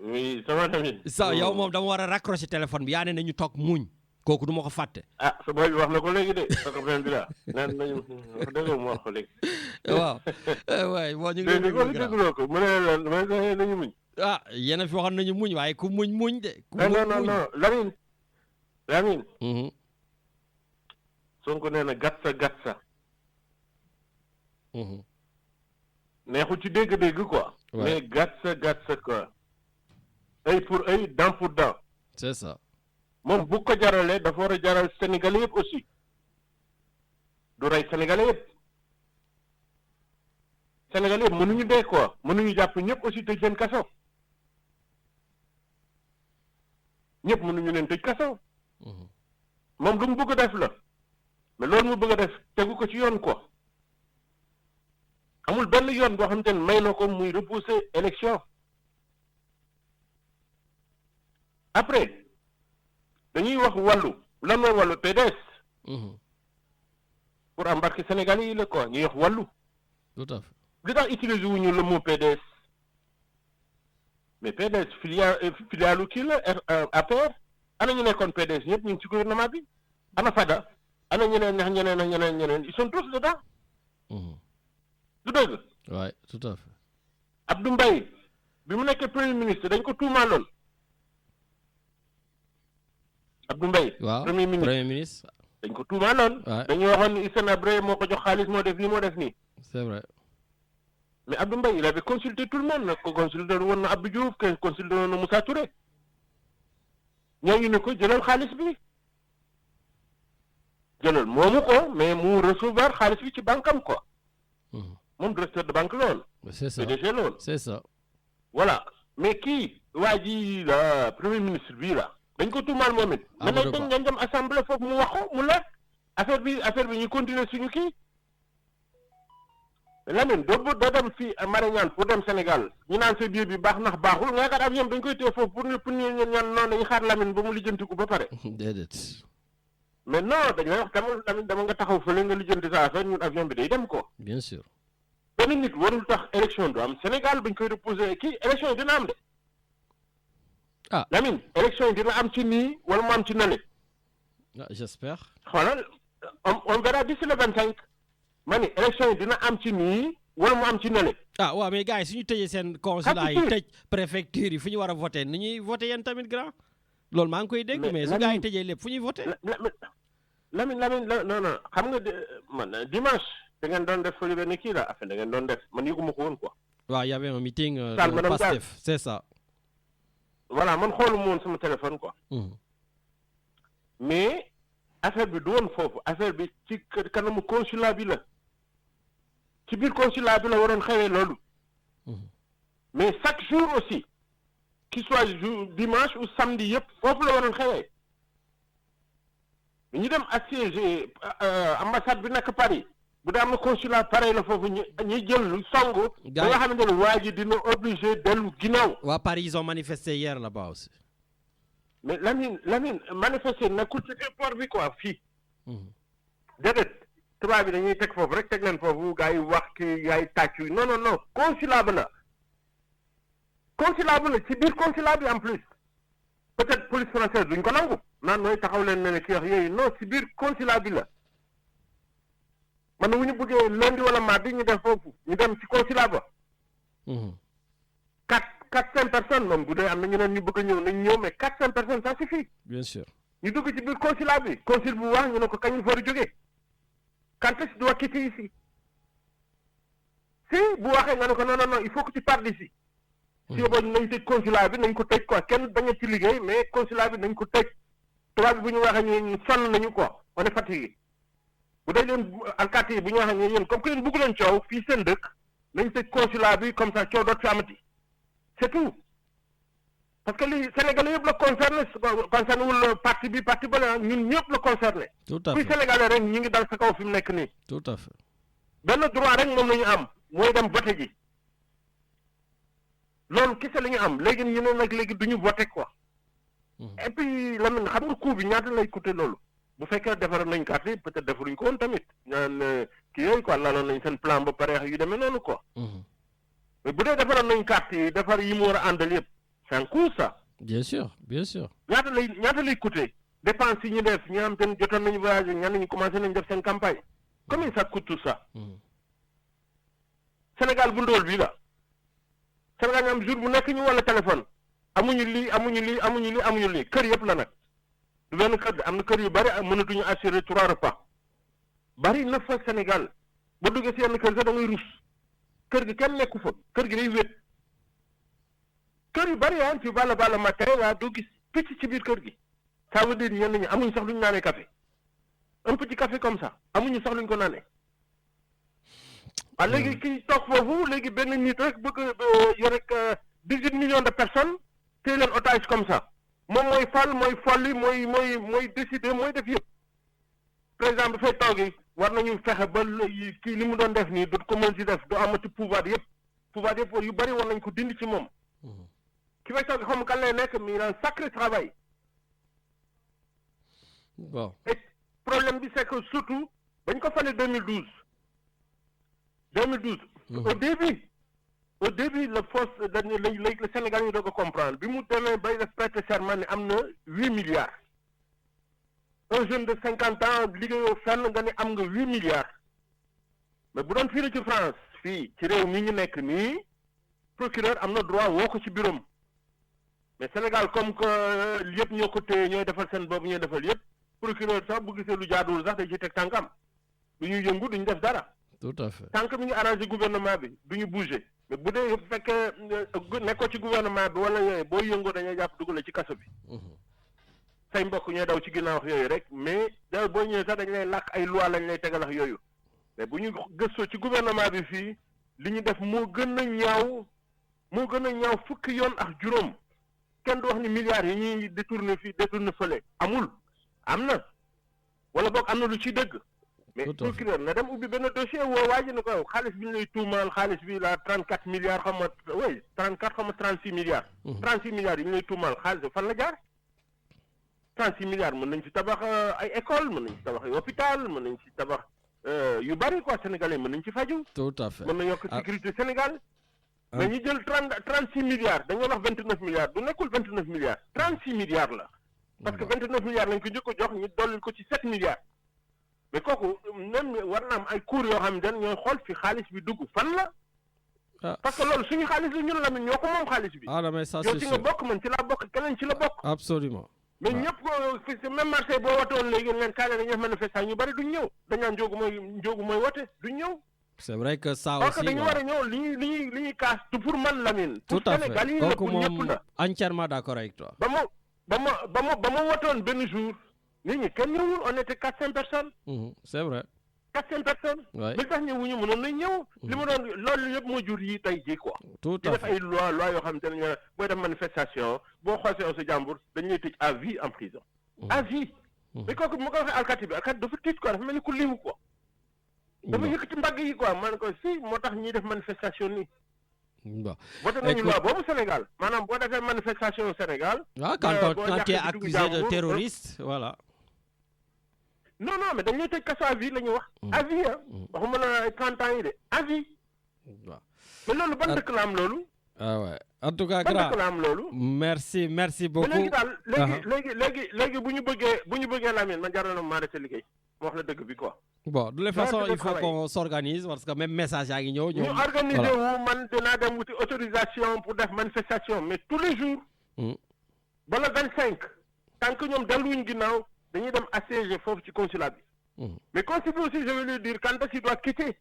Oui, ça va, Lamine. Ça, yow moom dama war a raccrocher téléphone bi yaa ne nañu toog muñ. Kooku du ma ko fàtte. Ah, sa boy bi wax na ko léegi de. Sa copain bi la. Naan nañu dëgg mu wax ko léegi. Waaw. Waay, boo ñu ngi déglu ko. Mu ne nañu muñ. Ah, yéen a fi waxoon nañu muñ waaye ku muñ de. Non, Lamine. Sonko nee na gatsa. Neexu ci dégg quoi. Mais gatsa quoi. Œil pour œil, dent pour dent. C'est ça. Moom bu ko jaralee dafa war a jaral Sénégalais yëpp aussi. Du rey Sénégalais yëpp. Sénégalais yëpp mënuñu dee quoi mënuñu jàpp ñëpp aussi tëj leen kaso ñëpp mënuñu leen tëj kaso moom lu mu bëgg a def la mais loolu mu bëgg a def tegu ko ci yoon quoi amul benn yoon boo xamante ne may na ko muy repousser élection après dañuy wax wàllu lan mooy wàllu PDS pour embarquer Sénégalais yi la quoi ñuy wax wàllu tout à fait li tax utiliser wuñu le mot PDS mais PDS filialu kii la APR ana ñu nekkoon PDS ñëpp ñu ngi ci gouvernement bi ana Fada ana ñeneen ils sont tous dedans du dëgg ouais tout à fait Abdou Mbaye bi mu nekkee premier ministre dañ ko tuumaaloon Abdou Mbaye premier ministre dañ ko tuumaaloon dañu waxoon ni Hissène Habré moo ko jox xaalis moo def nii c'est vrai mais Abdou Mbaye il avait consulté tout le monde nag ko consulté woon na Abdou Diouf kenn consulté woon na Moussa Touré ñooñu ne ko jëlal xaalis bi jëlal moomu ko mais mu recevoir xaalis bi ci banque am quoi moom directeur de banque lool c'est ça PDG lool c'est ça voilà mais kii waa ji la premier ministre bii la dañ ko tuumaal moom it mais nañ dañ dem assemblée foofu mu wax ko mu laaj affaire bi ñu continuer suñu kii Lamine doo dem fii Marignane pour dem Sénégal ñu naan sa biir bi baax ndax baaxul nga yaakaar avion dañ koy téye foofu pour ñu ñaan noonu dañuy xaar Lamine ba mu lijjantiku ba pare déedéet mais non dañ lay wax tamit Lamine dama nga taxaw fële nga lijjanti sa affaire ñun avion bi day dem ko bien sûr benn nit warul tax élection du am Sénégal bañ koy repousser kii élection yi dina am de Lamine élection yi dina am ci nii wala mu am ci nale j'espère xoolal on verra d'ici le 25 ma ni élection yi dina am ci nii wala mu am ci nale waaw mais gars yi suñu tëjee seen consulat yi tëj préfecture yi fu ñu war a voté ni ñuy voté yéen tamit grand loolu maa ngi koy dégg mais su gars yi tëjee lépp fu ñuy voté Lamine non xam nga man dimanche da ngeen doon def fële benn kii la affaire da ngeen doon def man yëguma ko woon quoi waaw y avait un meeting de Pastef c'est ça voilà man xooluma woon sama téléphone quoi mais affaire bi du woon foofu affaire bi ci kanamu consulat bi la ci biir consulat bi la waroon xewee loolu mais chaque jour aussi qu'il soit jour dimanche ou samedi yëpp foofu la waroon xewee ñu dem assiéger ambassade bi nekk Paris bu dee am na consulat pareil la foofu ñuy jël lu songu ba nga xamante ne waa ji dina obligé dellu ginnaaw waa Paris ils ont manifesté hier là-bas aussi mais Lamine manifester nekkul ci airport bi quoi fii déedéet tubaab bi dañuy teg foofu rek teg leen foofu gars yi wax ki gars yi tàccu non consulat bi la ci biir consulat bi en plus peut-être police française duñ ko nangu naan nooy taxaw leen ne kii wax yooyu non ci biir consulat bi la man wu ñu bëggee lundi wala mardi ñu def foofu ñu dem ci consulat ba 400 personnes moom bu dee am na ñeneen ñu bëgg a ñëw nañ ñëw mais 400 personnes ça suffit bien sûr ñu dugg ci biir consulat bi consul bu wax ñu ne ko kañ ñu fa jógee quand est-ce que tu dois quitter ici si bu waxee nga ne ko non il faut que tu partes d'ici si boobu nañ tëj consulat bi nañ ko tëj quoi kenn bañ a ci liggéey mais consulat bi nañ ko tëj tubaab bi bu ñu waxee ñu sonn nañu quoi on est fatigué bu dee leen alkaati yi bu ñu waxee ñu yéen comme que yéen bëgg leen coow fii seen dëkk nañ tëj consulat bi comme ça coow dootu fi amati c'est tout parce que li Sénégalais yëpp la concerné wul parti bi parti ba ñun ñëpp la concerné. tout à fait kuy Sénégalais rek ñu ngi dal sa kaw fi mu nekk nii. tout à fait. benn droit rek moom la ñu am mooy dem voté ji loolu kese la ñu am léegi ñu ne nag léegi du ñu voté quoi. et puis Lamine xam nga coût bi ñaata lay coûter loolu bu fekkee defaroon nañ carte yi peut-être defaruñ ko woon tamit ñaan kii yooyu quoi laloon nañ seen plan ba pare yu demee noonu quoi. mais bu dee defaroon nañ carte yi defar yi mu war a àndal yëpp c'est un coût ça. bien sûr bien sûr. ñaata lay coûter dépense yi ñu def ñi nga xam te ne jotoon nañu voyage ñan nañu commencé nañ def seen campagne combien ça coûte tout ça. Sénégal bu ndóol bii la Sénégal ñu am jour bu nekk ñu wala téléphone amuñu lii kër yëpp la nag du benn kër am na kër yu bari mënatuñu assurer 3 repas bari na fa Sénégal ba duggee si yenn kër sax da ngay rus kër gi kenn nekku fa kër gi day wét kër yu bari yaa ci bala matin waa doo gis picc ci biir kër gi ça veut dire ñenn ñi amuñu sax luñu naanee café un petit café comme ça amuñu sax luñ ko naanee ah léegi kii toog foofu léegi benn nit rek bëgg yor rek 18 millions de personnes téye leen otage comme ça moom mooy fal mooy folli mooy décider mooy def yëpp président bi fay toog yi war nañu fexe ba kii li mu doon def nii dootu ko mën si def du amati pouvoir yëpp yu bari war nañ ko dindi ci moom ki fay toog xam kan lay nekk mais il a un sacré travail. Bon. Et problème bi c'est que surtout bañ ko fale 2012 au début le Sénégal ñu doog a comprendre bi mu demee bay def prêter serment ne am na 8 milliards un jeune de 50 ans liggéeyoo fenn nga ne am nga 8 milliards mais bu doon fii la ci France fii ci réew mi ñu nekk nii procureur am na droit woo ko ci bureau mais Sénégal comme que yëpp ñoo ko téye ñooy defal seen bopp ñooy defal yëpp procureur sax bu gisee lu jaaduwul sax day ci teg tànkam du ñu yëngu duñu def dara. Tout à fait. tant que mi ngi arrangé gouvernement bi duñu bouger mais bu dee fekkee nekkoo ci gouvernement bi wala yooyu boo yëngoo dañuy jàpp dugal ci kaso bi. say mbokk ñooy daw ci ginnaaw yooyu rek mais da boo ñëwee sax dañu lay làkk ay loi lañ lay tegal ak yooyu mais bu ñu gëstoo ci gouvernement bi fii li ñu def moo gën a ñaaw fukki yoon ak juróom kenn du wax ni milliards yi ñuy détourné fii détourné fële amul am na wala boog am na lu ci dëgg mais procureur na dem ubbi benn dossier woo waa ji ne ko xaalis bi ñu lay tuumaal xaalis bi la 34 milliards xam nga oui 34 xam nga 36 milliards 36 milliards yi ñu lay tuumaal xaalis fan la jaar 36 milliards mën nañ ci tabax ay école mën nañ ci tabax ay hôpital mën nañ ci tabax yu bari quoi sénégalais mën nañ ci faju tout à fait mën na yokk sécurité Sénégal mais ñu jël 36 milliards dañoo wax 29 milliards du nekkul 29 milliards 36 milliards la parce que 29 milliards lañ ko njëkk a jox ñu dolli ko ci 7 milliards mais kooku même war na am ay cours yoo xam ne ñooy xool fi xaalis bi dugg fan la parce que loolu suñu xaalis la ñun la ñoo ko moom xaalis bi ah mais ça yow ci nga bokk man ci laa bokk keneen ci la bokk absolument mais ñëpp fi même marché boo watoon léegi leen kaay dañuy def manifestation ñu bari duñ ñëw dañaan njóogu mooy wote duñ ñëw c'est vrai que ça parce aussi que dañu war a ñëw li ñuy kaas du pour man Lamine tout à fait Sénégal yi la pour ñëpp la entièrement d'accord avec toi ba ma watoon benn jour nit ñi kenn ñëwul on était 400 personnes c'est vrai 400 personnes li tax ñëwuñu mënoon nañ ñëw li ma doon loolu yëpp moo jur yi tey ji quoi tout di à def fait ay loi yoo xam te ne booy def manifestation boo xoosee sa jàmbur dañ lay tëj à vie en prison à vie mais kooku mu ko waxee alkati dafa tiit quoi dafa mel ni ku limu quoi dafa yëkkati mbagg yi quoi man ko si moo tax ñuy def manifestation nii bon voté nañu loi boobu Sénégal maanaam boo defee manifestation au Sénégal quand tu es accusé de terroriste voilà non mais dañ lay tëj kaso à vie la ñu wax à vie waxuma la 30 ans yi de à vie mais loolu ban dëkk la am loolu ah ouais en tout cas ban dëkk la am loolu merci beaucoup léegi daal léegi bu ñu bëggee Lamine man jaral na ma arrêté liggéey ma wax la dëgg bi quoi bon de toute façon il faut qu'on s'organise parce que même message yaa ngi ñëw ñu organiser wu man dinaa dem wuti autorisation pour def manifestation mais tous les jours ba le 25 tant que ñoom delluwuñ ginnaaw dañuy dem assiéger foofu ci consulat bi mais consul bi aussi je vais lui dire quand est-ce qu'il doit quitter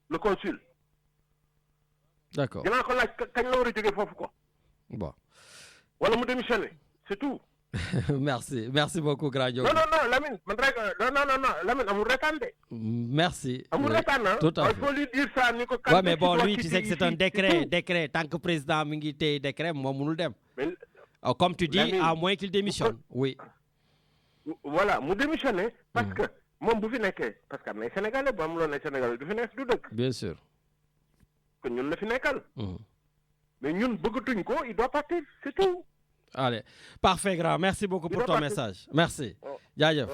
le consul d'accord dinaa ko laaj kañ la war a jógee foofu quoi bon wala mu démissionner c'est tout merci beaucoup grand Ndiogou non Lamine man rek non Lamine amul retaan de merci amul retaan tout à fait il faut lui dire ça ni ko ouais mais bon lui tu sais que c'est un décret tant que président mi ngi téye décret moom mënul dem comme tu dis à moins qu'il démissionne oui voilà mu démissionner parce que moom bu fi nekkee parce que am na Sénégalais bu amuloon ay Sénégalais du fi nekk du dëkk bien sûr que ñun la fi nekkal mais ñun bëggatuñ ko il doit partir c'est tout allez parfait grand merci beaucoup pour ton message merci jaajëf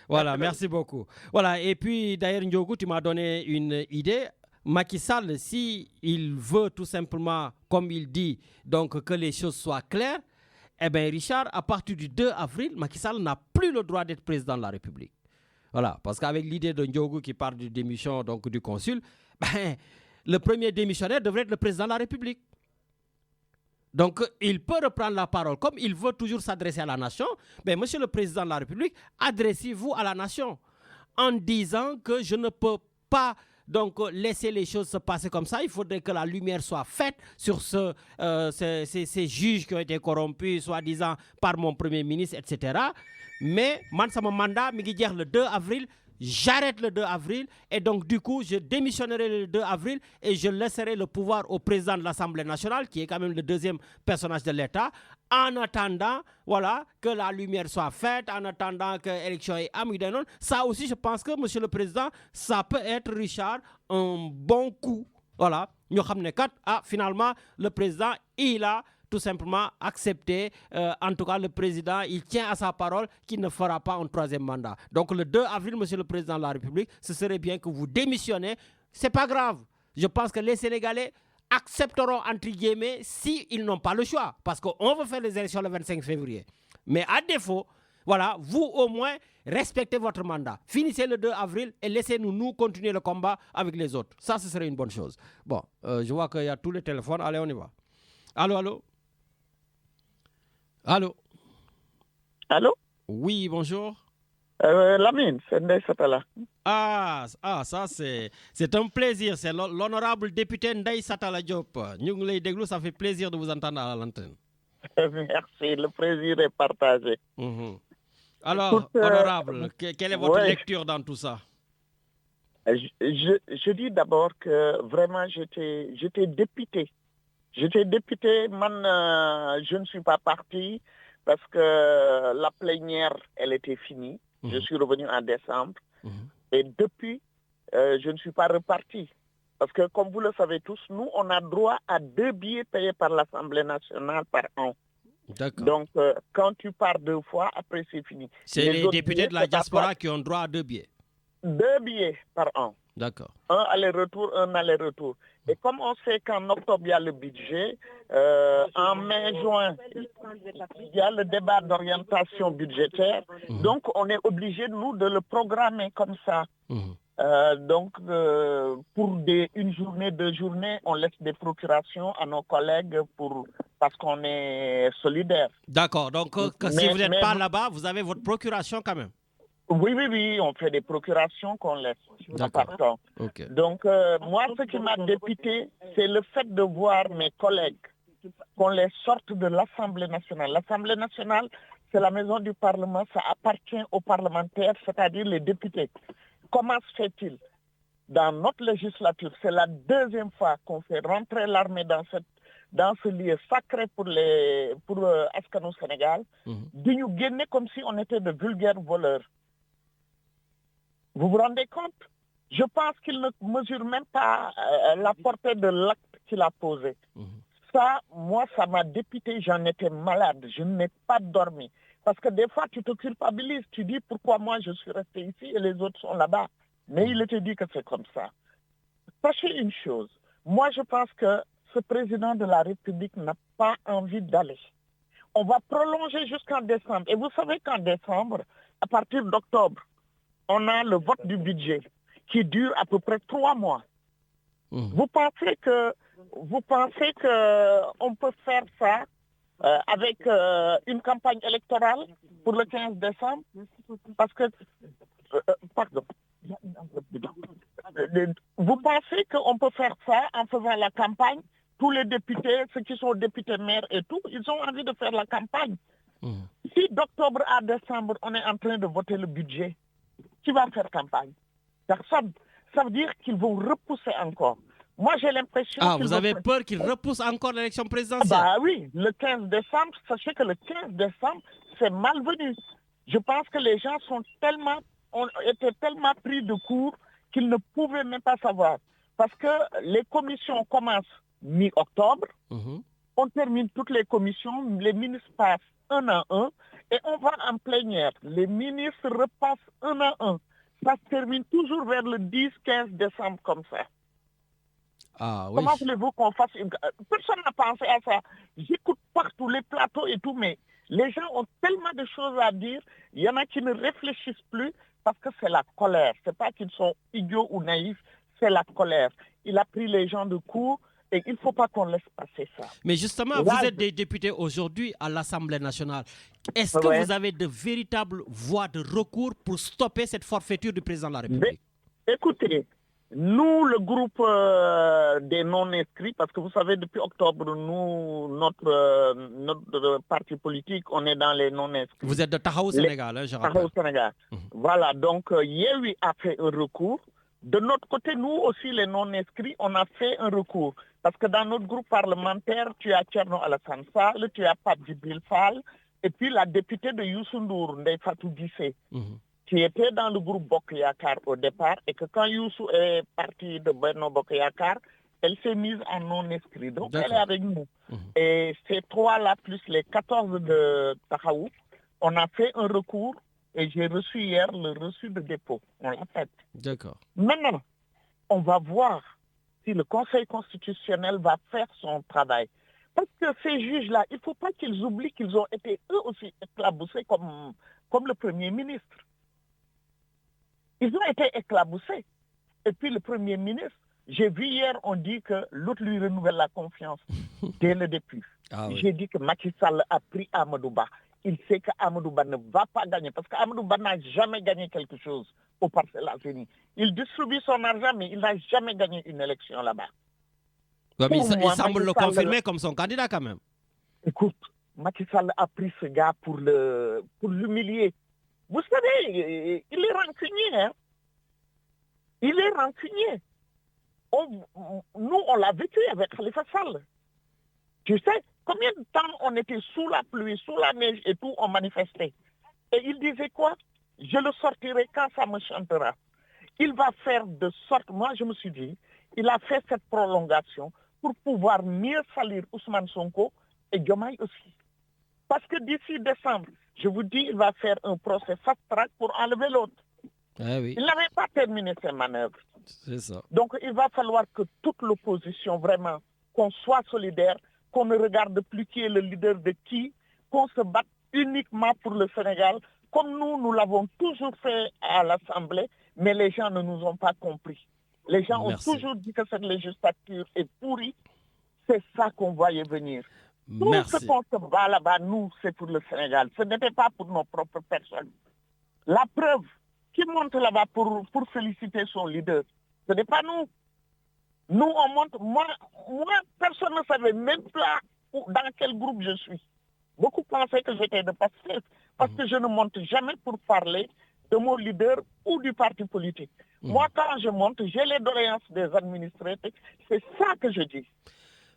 voilà merci beaucoup voilà et puis d'ailleurs Ndiogou tu m'as donné une idée Macky Sall si il veut tout simplement comme il dit donc que les choses soient claires eh bien Richard à partir du 2 avril Macky Sall n'a plus le droit d'être président de la République voilà parce qu'avec l'idée de Ndiogou qui parle de démission donc du consul ben le premier démissionnaire devrait être le président de la République. Donc, il peut reprendre la parole. Comme il veut toujours s'adresser à la nation, mais monsieur le président de la République, adressez-vous à la nation en disant que je ne peux pas donc laisser les choses se passer comme ça. Il faudrait que la lumière soit faite sur ces juges qui ont été corrompus, soi-disant par mon premier ministre, etc. Mais, man, sama mandat, mi ngi jeex le 2 avril, j'arrête le 2 avril et donc du coup, je démissionnerai le 2 avril et je laisserai le pouvoir au président de l'Assemblée nationale, qui est quand même le deuxième personnage de l'État, en attendant voilà, que la lumière soit faite, en attendant que l'élection est amie. Ça aussi, je pense que, monsieur le président, ça peut être, Richard, un bon coup. Voilà, finalement, le président, il a tout simplement accepté, en tout cas le président, il tient à sa parole qu'il ne fera pas un troisième mandat. Donc le 2 avril, monsieur le président de la République, ce serait bien que vous démissionnez. C'est pas grave. Je pense que les Sénégalais accepteront, entre guillemets, s'ils n'ont pas le choix. Parce qu'on veut faire les élections le 25 février. Mais à défaut, voilà, vous au moins, respectez votre mandat. Finissez le 2 avril et laissez-nous continuer le combat avec les autres. Ça, ce serait une bonne chose. Bon, je vois qu'il y a tous les téléphones. Allez, on y va. Allô, allô? Allô? Allô? Oui, bonjour. Lamine, c'est Ndeye Satala. Ça c'est un plaisir. C'est l'honorable député Ndeye Satala Diop. Nous les déglou, ça fait plaisir de vous entendre à l'antenne. Merci, le plaisir est partagé. Alors, écoute, honorable, quelle est votre lecture dans tout ça? Je dis d'abord que vraiment j'étais dépité. J'étais député, je ne suis pas parti parce que la plénière, elle était finie. Je suis revenu en décembre. Et depuis, je ne suis pas reparti. Parce que comme vous le savez tous, nous, on a droit à 2 billets payés par l'Assemblée nationale par an. D'accord. Donc, quand tu pars 2 fois, après c'est fini. C'est les députés de la diaspora qui ont droit à 2 billets. 2 billets par an. D'accord. Un aller-retour, un aller-retour. Et comme on sait qu'en octobre, il y a le budget, en mai-juin, il y a le débat d'orientation budgétaire. Donc, on est obligé, nous, de le programmer comme ça. Pour une journée, 2 journées, on laisse des procurations à nos collègues parce qu'on est solidaires. D'accord. Donc, si vous n'êtes pas là-bas, vous avez votre procuration quand même. Oui, on fait des procurations qu'on laisse. D'accord. Okay. Donc, moi, ce qui m'a dépité, c'est le fait de voir mes collègues, qu'on les sorte de l'Assemblée nationale. L'Assemblée nationale, c'est la maison du Parlement, ça appartient aux parlementaires, c'est-à-dire les députés. Comment se fait-il? Dans notre législature, c'est la 2e fois qu'on fait rentrer l'armée dans ce lieu sacré pour Askanu Sénégal, de nous gagner comme si on était de vulgaires voleurs. Vous vous rendez compte? Je pense qu'il ne mesure même pas la portée de l'acte qu'il a posé. Ça, moi, ça m'a dépité, j'en étais malade, je n'ai pas dormi. Parce que des fois, tu te culpabilises, tu dis pourquoi moi je suis resté ici et les autres sont là-bas. Mais il te dit que c'est comme ça. Sachez une chose, moi je pense que ce président de la République n'a pas envie d'aller. On va prolonger jusqu'en décembre. Et vous savez qu'en décembre, à partir d'octobre, on a le vote du budget qui dure à peu près 3 mois. Vous pensez que on peut faire ça avec une campagne électorale pour le 15 décembre? Parce que, pardon. Vous pensez qu'on peut faire ça en faisant la campagne? Tous les députés, ceux qui sont députés maires et tout, ils ont envie de faire la campagne. Si d'octobre à décembre, on est en train de voter le budget, qui va faire campagne? Personne. Ça veut dire qu'ils vont repousser encore. Moi, j'ai l'impression... vous avez peur qu'ils repoussent encore l'élection présidentielle? Bah oui, le 15 décembre, sachez que le 15 décembre, c'est malvenu. Je pense que les gens ont été tellement pris de court qu'ils ne pouvaient même pas savoir. Parce que les commissions commencent mi-octobre, on termine toutes les commissions, les ministres passent un à un, et on va en plénière. Les ministres repassent un à un. Ça se termine toujours vers le 10-15 décembre comme ça. Oui. Comment voulez-vous qu'on fasse une... Personne n'a pensé à ça. J'écoute partout les plateaux et tout, mais les gens ont tellement de choses à dire. Il y en a qui ne réfléchissent plus parce que c'est la colère. C'est pas qu'ils sont idiots ou naïfs, c'est la colère. Il a pris les gens de court et il ne faut pas qu'on laisse passer ça. Mais justement, vous êtes des députés aujourd'hui à l'Assemblée nationale. Est-ce que vous avez de véritables voies de recours pour stopper cette forfaiture du président de la République? Mais, écoutez, Nous, le groupe des non-inscrits, parce que vous savez, depuis octobre, nous, notre parti politique, on est dans les non-inscrits. Vous êtes de Tahaou Sénégal, je rappelle. Tahaou Sénégal. Voilà, donc Yewwi a fait un recours. De notre côté, nous aussi, les non-inscrits, on a fait un recours. Parce que dans notre groupe parlementaire, tu as Thierno Alassane Sall, tu as Pape Djibril Fall, et puis la députée de Youssou Ndour, Ndeye Fatou Guissé, qui était dans le groupe Bokk Yakaar au départ, et que quand Youssou est parti de Benno Bokk Yakaar, elle s'est mise en non-inscrit. Donc elle est avec nous. Et ces trois-là, plus les 14 de Tahaou, on a fait un recours. Et j'ai reçu hier le reçu de dépôt. On l'a fait. D'accord. Maintenant, on va voir si le Conseil constitutionnel va faire son travail. Parce que ces juges-là, il ne faut pas qu'ils oublient qu'ils ont été eux aussi éclaboussés comme le Premier ministre. Ils ont été éclaboussés. Et puis le Premier ministre, j'ai vu hier, on dit que l'autre lui renouvelle la confiance dès le début. J'ai dit que Macky Sall a pris Amadou Ba. Il sait qu'Amadou Ba ne va pas gagner parce qu'Amadou Ba n'a jamais gagné quelque chose au Parcelles Assainies. Il distribue son argent, mais il n'a jamais gagné une élection là-bas. Ouais, mais il semble le confirmer comme son candidat quand même. Écoute, Macky Sall a pris ce gars pour l'humilier. Vous savez, il est rancunier. Hein? Il est rancunier. Nous, on l'a vécu avec Khalifa Sall. Tu sais, combien de temps on était sous la pluie, sous la neige et tout, on manifestait. Et il disait quoi? Je le sortirai quand ça me chantera. Il va faire de sorte, moi je me suis dit, il a fait cette prolongation pour pouvoir mieux salir Ousmane Sonko et Diomaye aussi. Parce que d'ici décembre, je vous dis, il va faire un procès fast-track pour enlever l'autre. Oui. Il n'avait pas terminé ses manœuvres. C'est ça. Donc il va falloir que toute l'opposition, vraiment, qu'on soit solidaire, qu'on ne regarde plus qui est le leader de qui, qu'on se batte uniquement pour le Sénégal, comme nous l'avons toujours fait à l'Assemblée, mais les gens ne nous ont pas compris. Les gens ont toujours dit que cette législature est pourrie. C'est ça qu'on voyait venir. Tout ce qu'on se bat là-bas, nous, c'est pour le Sénégal. Ce n'était pas pour nos propres personnes. La preuve, qui monte là-bas pour féliciter son leader, ce n'est pas nous. Nous, on monte. Moi, personne ne savait même pas dans quel groupe je suis. Beaucoup pensaient que j'étais de Pastef parce que je ne monte jamais pour parler de mon leader ou du parti politique. Moi, quand je monte, j'ai les doléances des administrés. C'est ça que je dis.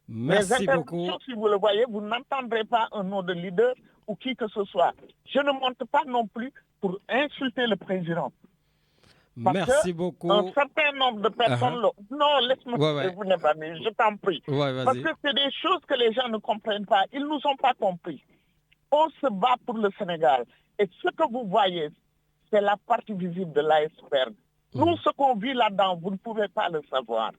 Merci beaucoup. Si vous le voyez, vous n'entendrez pas un nom de leader ou qui que ce soit. Je ne monte pas non plus pour insulter le président. Merci beaucoup. Un certain nombre de personnes... Non, laisse-moi vous n'êtes pas mis, je t'en prie. Parce que c'est des choses que les gens ne comprennent pas. Ils ne nous ont pas compris. On se bat pour le Sénégal. Et ce que vous voyez, c'est la partie visible de l'iceberg. Nous, ce qu'on vit là-dedans, vous ne pouvez pas le savoir.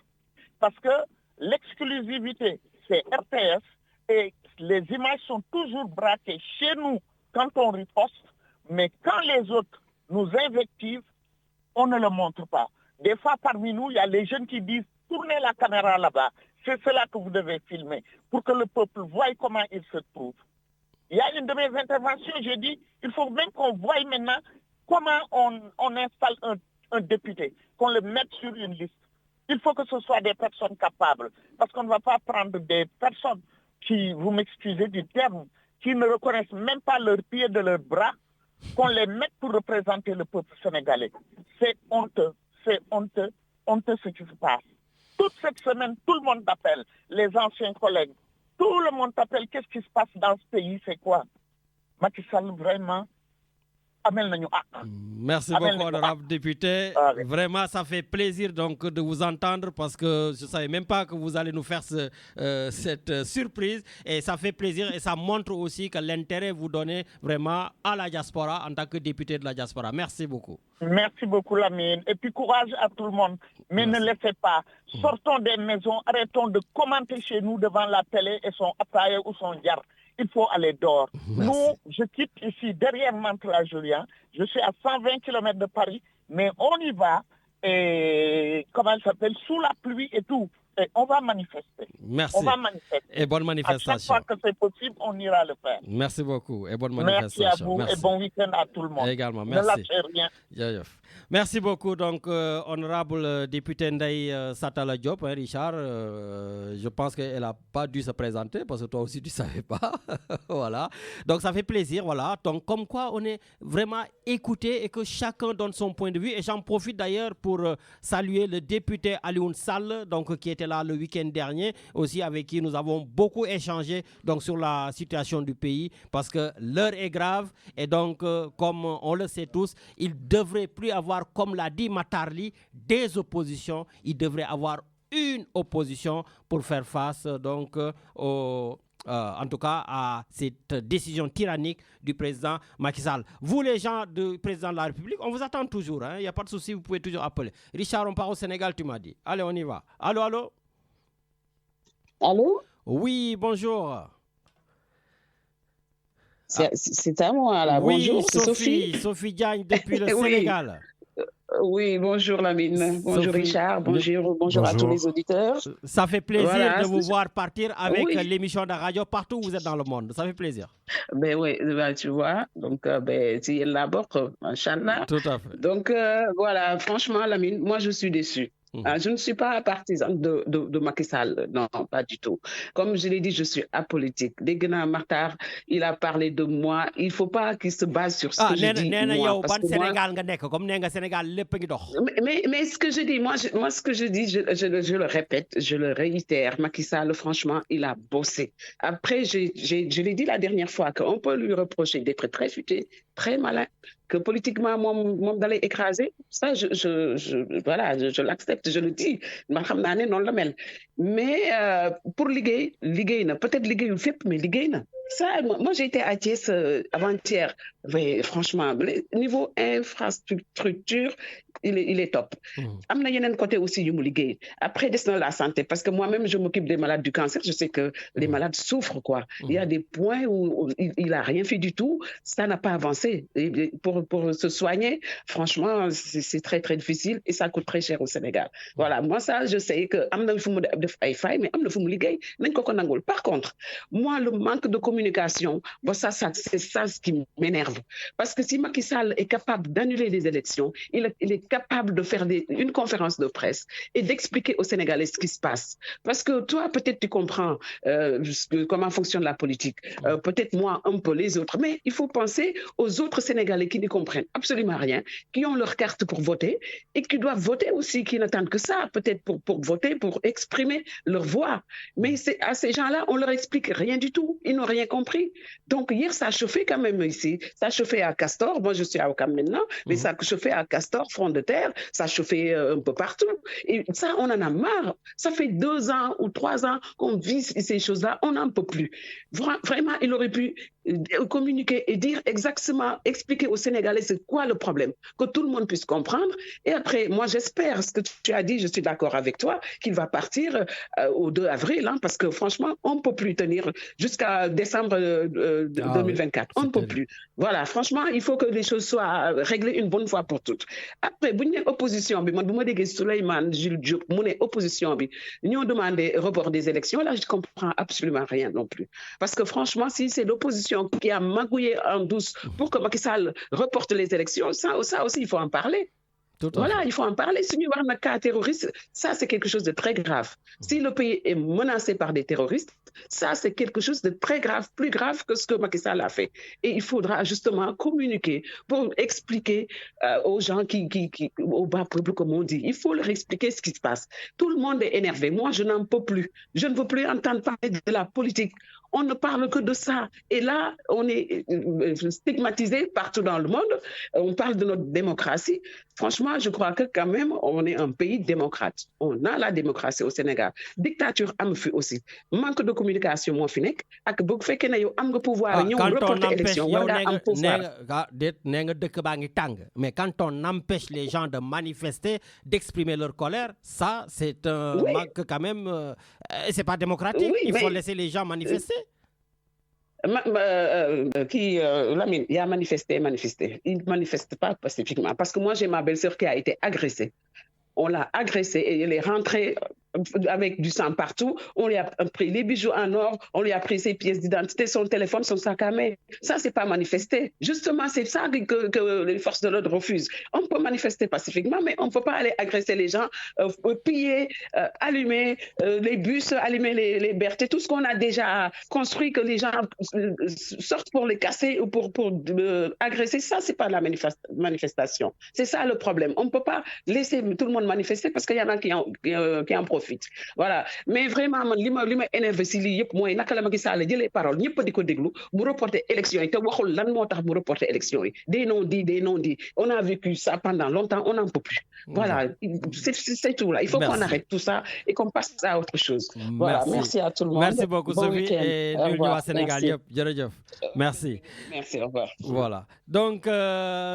Parce que l'exclusivité, c'est RTS et les images sont toujours braquées chez nous quand on riposte. Mais quand les autres nous invectivent, on ne le montre pas. Des fois, parmi nous, il y a les jeunes qui disent « Tournez la caméra là-bas, c'est cela que vous devez filmer pour que le peuple voie comment il se trouve. » Il y a une de mes interventions, j'ai dit « Il faut même qu'on voie maintenant comment on installe un député, qu'on le mette sur une liste. Il faut que ce soit des personnes capables, parce qu'on ne va pas prendre des personnes qui, vous m'excusez du terme, qui ne reconnaissent même pas leurs pieds de leurs bras, qu'on les mette pour représenter le peuple sénégalais. C'est honteux ce qui se passe. Toute cette semaine, tout le monde t'appelle, les anciens collègues, tout le monde t'appelle, qu'est-ce qui se passe dans ce pays, c'est quoi? Macky Sall, vraiment, merci beaucoup, honorable député. Vraiment, ça fait plaisir donc de vous entendre parce que je ne savais même pas que vous allez nous faire cette surprise. Et ça fait plaisir et ça montre aussi que l'intérêt vous donnez vraiment à la diaspora en tant que député de la diaspora. Merci beaucoup. Merci beaucoup, Lamine. Et puis courage à tout le monde. Mais ne laissez pas. Sortons des maisons, arrêtons de commenter chez nous devant la télé et son appareil ou son diar. Il faut aller dehors. Merci. Nous, je quitte ici derrière Mantes-la-Jolie. Je suis à 120 km de Paris, mais on y va, et comment elle s'appelle, sous la pluie et tout. manifester. On va manifester. Merci. On va manifester. Et bonne manifestation. À chaque fois que c'est possible, on ira le faire. Merci beaucoup et bonne manifestation. Merci à vous et bon week-end à tout le monde. Également, merci. Ne lâchez rien. Merci beaucoup, donc, honorable député Ndaye Satala Diop, Richard. Je pense qu'elle n'a pas dû se présenter parce que toi aussi, tu ne savais pas. Voilà. Donc, ça fait plaisir. Voilà. Donc, comme quoi, on est vraiment écouté et que chacun donne son point de vue. Et j'en profite d'ailleurs pour saluer le député Alioune Sall, donc, qui était là le week-end dernier, aussi avec qui nous avons beaucoup échangé donc, sur la situation du pays parce que l'heure est grave. Et donc, comme on le sait tous, il ne devrait plus avoir, comme l'a dit Matarli, des oppositions. Il devrait avoir une opposition pour faire face donc en tout cas à cette décision tyrannique du président Macky Sall. Vous les gens du président de la République, on vous attend toujours. Il n'y a pas de souci, vous pouvez toujours appeler. Richard, on part au Sénégal, tu m'as dit. Allez, on y va. Allô, allô? Allô? Oui, bonjour. C'est à moi, là. Oui, bonjour, c'est Sophie. Sophie Diagne depuis le Oui. Sénégal. Oui, bonjour Lamine, bonjour Sophie. Richard, bonjour à tous les auditeurs. Ça fait plaisir Voilà, de vous voir partir avec Oui. l'émission de radio partout où vous êtes dans le monde. Ça fait plaisir. Ben oui, ben, tu vois, donc tu es là-bas, Inch'Allah. Tout à fait. Donc voilà, franchement Lamine, moi je suis déçue. Je ne suis pas partisane de Macky Sall, non, pas du tout. Comme je l'ai dit, je suis apolitique. Dès que Martar, il a parlé de moi, il ne faut pas qu'il se base sur ce que je dis. Moi, parce que mais ce que je dis, moi ce que je dis, je le répète, je le réitère, Macky Sall, franchement, il a bossé. Après, je l'ai dit la dernière fois, qu'on peut lui reprocher d'être très futé, très malin, que politiquement, moi, d'aller écraser, ça, voilà, je l'accepte, je le dis. Mais pour liguer, peut-être liguer une FIP, mais liguer, ça, moi, j'ai été à Thiès avant-hier. Mais franchement, niveau infrastructure, il est top. Il y a un côté aussi du liguer. Après, descendre la santé, parce que moi-même, je m'occupe des malades du cancer, je sais que les malades souffrent, quoi. Il y a des points où il n'a rien fait du tout, ça n'a pas avancé. Et pour se soigner, franchement, c'est très, très difficile et ça coûte très cher au Sénégal. Voilà, moi, ça, je sais que par contre, moi, le manque de communication, bon, c'est ça ce qui m'énerve. Parce que si Macky Sall est capable d'annuler les élections, il est capable de faire une conférence de presse et d'expliquer aux Sénégalais ce qui se passe. Parce que toi, peut-être tu comprends comment fonctionne la politique. Peut-être moi, un peu les autres. Mais il faut penser aux autres Sénégalais qui ne comprennent absolument rien, qui ont leur carte pour voter et qui doivent voter aussi, qui n'attendent que ça, peut-être pour voter, pour exprimer leur voix. Mais à ces gens-là, on leur explique rien du tout. Ils n'ont rien compris. Donc hier, ça a chauffé quand même ici. Ça a chauffé à Castor. Moi, je suis à Ouakam maintenant, mais ça a chauffé à Castor, Front de Terre. Ça a chauffé un peu partout. Et ça, on en a marre. Ça fait 2 ans ou 3 ans qu'on vit ces choses-là. On n'en peut plus. Vraiment, il aurait pu communiquer et dire exactement, expliquer aux Sénégalais c'est quoi le problème, que tout le monde puisse comprendre. Et après, moi, j'espère ce que tu as dit, je suis d'accord avec toi, qu'il va partir au 2 avril, hein, parce que franchement, on ne peut plus tenir jusqu'à décembre 2024. On ne peut plus. Voilà, franchement, il faut que les choses soient réglées une bonne fois pour toutes. Après, vous avez opposition, Souleymane Jules Diop, opposition, nous ont demandé report des élections. Là, je ne comprends absolument rien non plus. Parce que franchement, si c'est l'opposition qui a magouillé en douce pour que Macky Sall reporte les élections, ça aussi, il faut en parler. Voilà, il faut en parler. Si nous avons un cas terroriste, ça c'est quelque chose de très grave. Si le pays est menacé par des terroristes, ça c'est quelque chose de très grave, plus grave que ce que Macky Sall a fait. Et il faudra justement communiquer pour expliquer aux gens au bas peuple, comme on dit. Il faut leur expliquer ce qui se passe. Tout le monde est énervé. Moi, je n'en peux plus. Je ne veux plus entendre parler de la politique. On ne parle que de ça. Et là, on est stigmatisé partout dans le monde. On parle de notre démocratie. Franchement, je crois que quand même, on est un pays démocrate. On a la démocratie au Sénégal. Dictature, am fi aussi. Manque de communication, moi, finek. Ak bok fekké na yow am nga pouvoir ñeu reporter élection wala am pouvoir. Mais quand on empêche les gens de manifester, d'exprimer leur colère, ça, c'est un manque quand même. C'est pas démocratique. Il faut laisser les gens manifester. Lamine, il a manifesté. Il ne manifeste pas pacifiquement. Parce que moi, j'ai ma belle-sœur qui a été agressée. On l'a agressée et elle est rentrée avec du sang partout, on lui a pris les bijoux en or, on lui a pris ses pièces d'identité, son téléphone, son sac à main. Ça, c'est pas manifester. Justement, c'est ça que les forces de l'ordre refusent. On peut manifester pacifiquement, mais on ne peut pas aller agresser les gens, piller, allumer les bus, allumer les berths, tout ce qu'on a déjà construit, que les gens sortent pour les casser ou pour agresser. Ça, c'est pas la manifestation. C'est ça le problème. On ne peut pas laisser tout le monde manifester parce qu'il y en a qui en profitent. Voilà. Mais vraiment, li ma énervé si lii yëpp mooy naka la Macky Sall jëlee parole ñëpp di ko déglu mu reporter élection yi te waxul lan moo tax mu reporter élection yi. Des non-dits. On a vécu ça pendant longtemps, on n'en peut plus. Voilà. C'est tout là. Il faut qu'on arrête tout ça et qu'on passe à autre chose. Voilà. Merci à tout le monde. Merci beaucoup, Sophie. Et nous au Sénégal. Merci. Merci, au revoir. Voilà. Donc,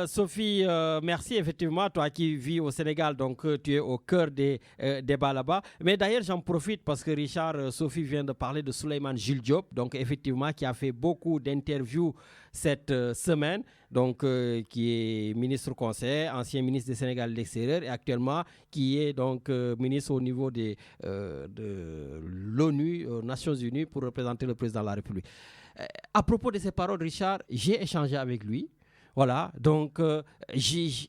Sophie, merci effectivement, toi qui vis au Sénégal, donc tu es au cœur des débats là-bas. Mais d'ailleurs, j'en profite parce que Richard, Sophie vient de parler de Souleymane Jules Diop, donc effectivement, qui a fait beaucoup d'interviews cette semaine, donc qui est ministre conseiller, ancien ministre du Sénégal de l'extérieur et actuellement qui est donc ministre au niveau de l'ONU, Nations Unies, pour représenter le président de la République. À propos de ces paroles, Richard, j'ai échangé avec lui. Voilà, donc j'ai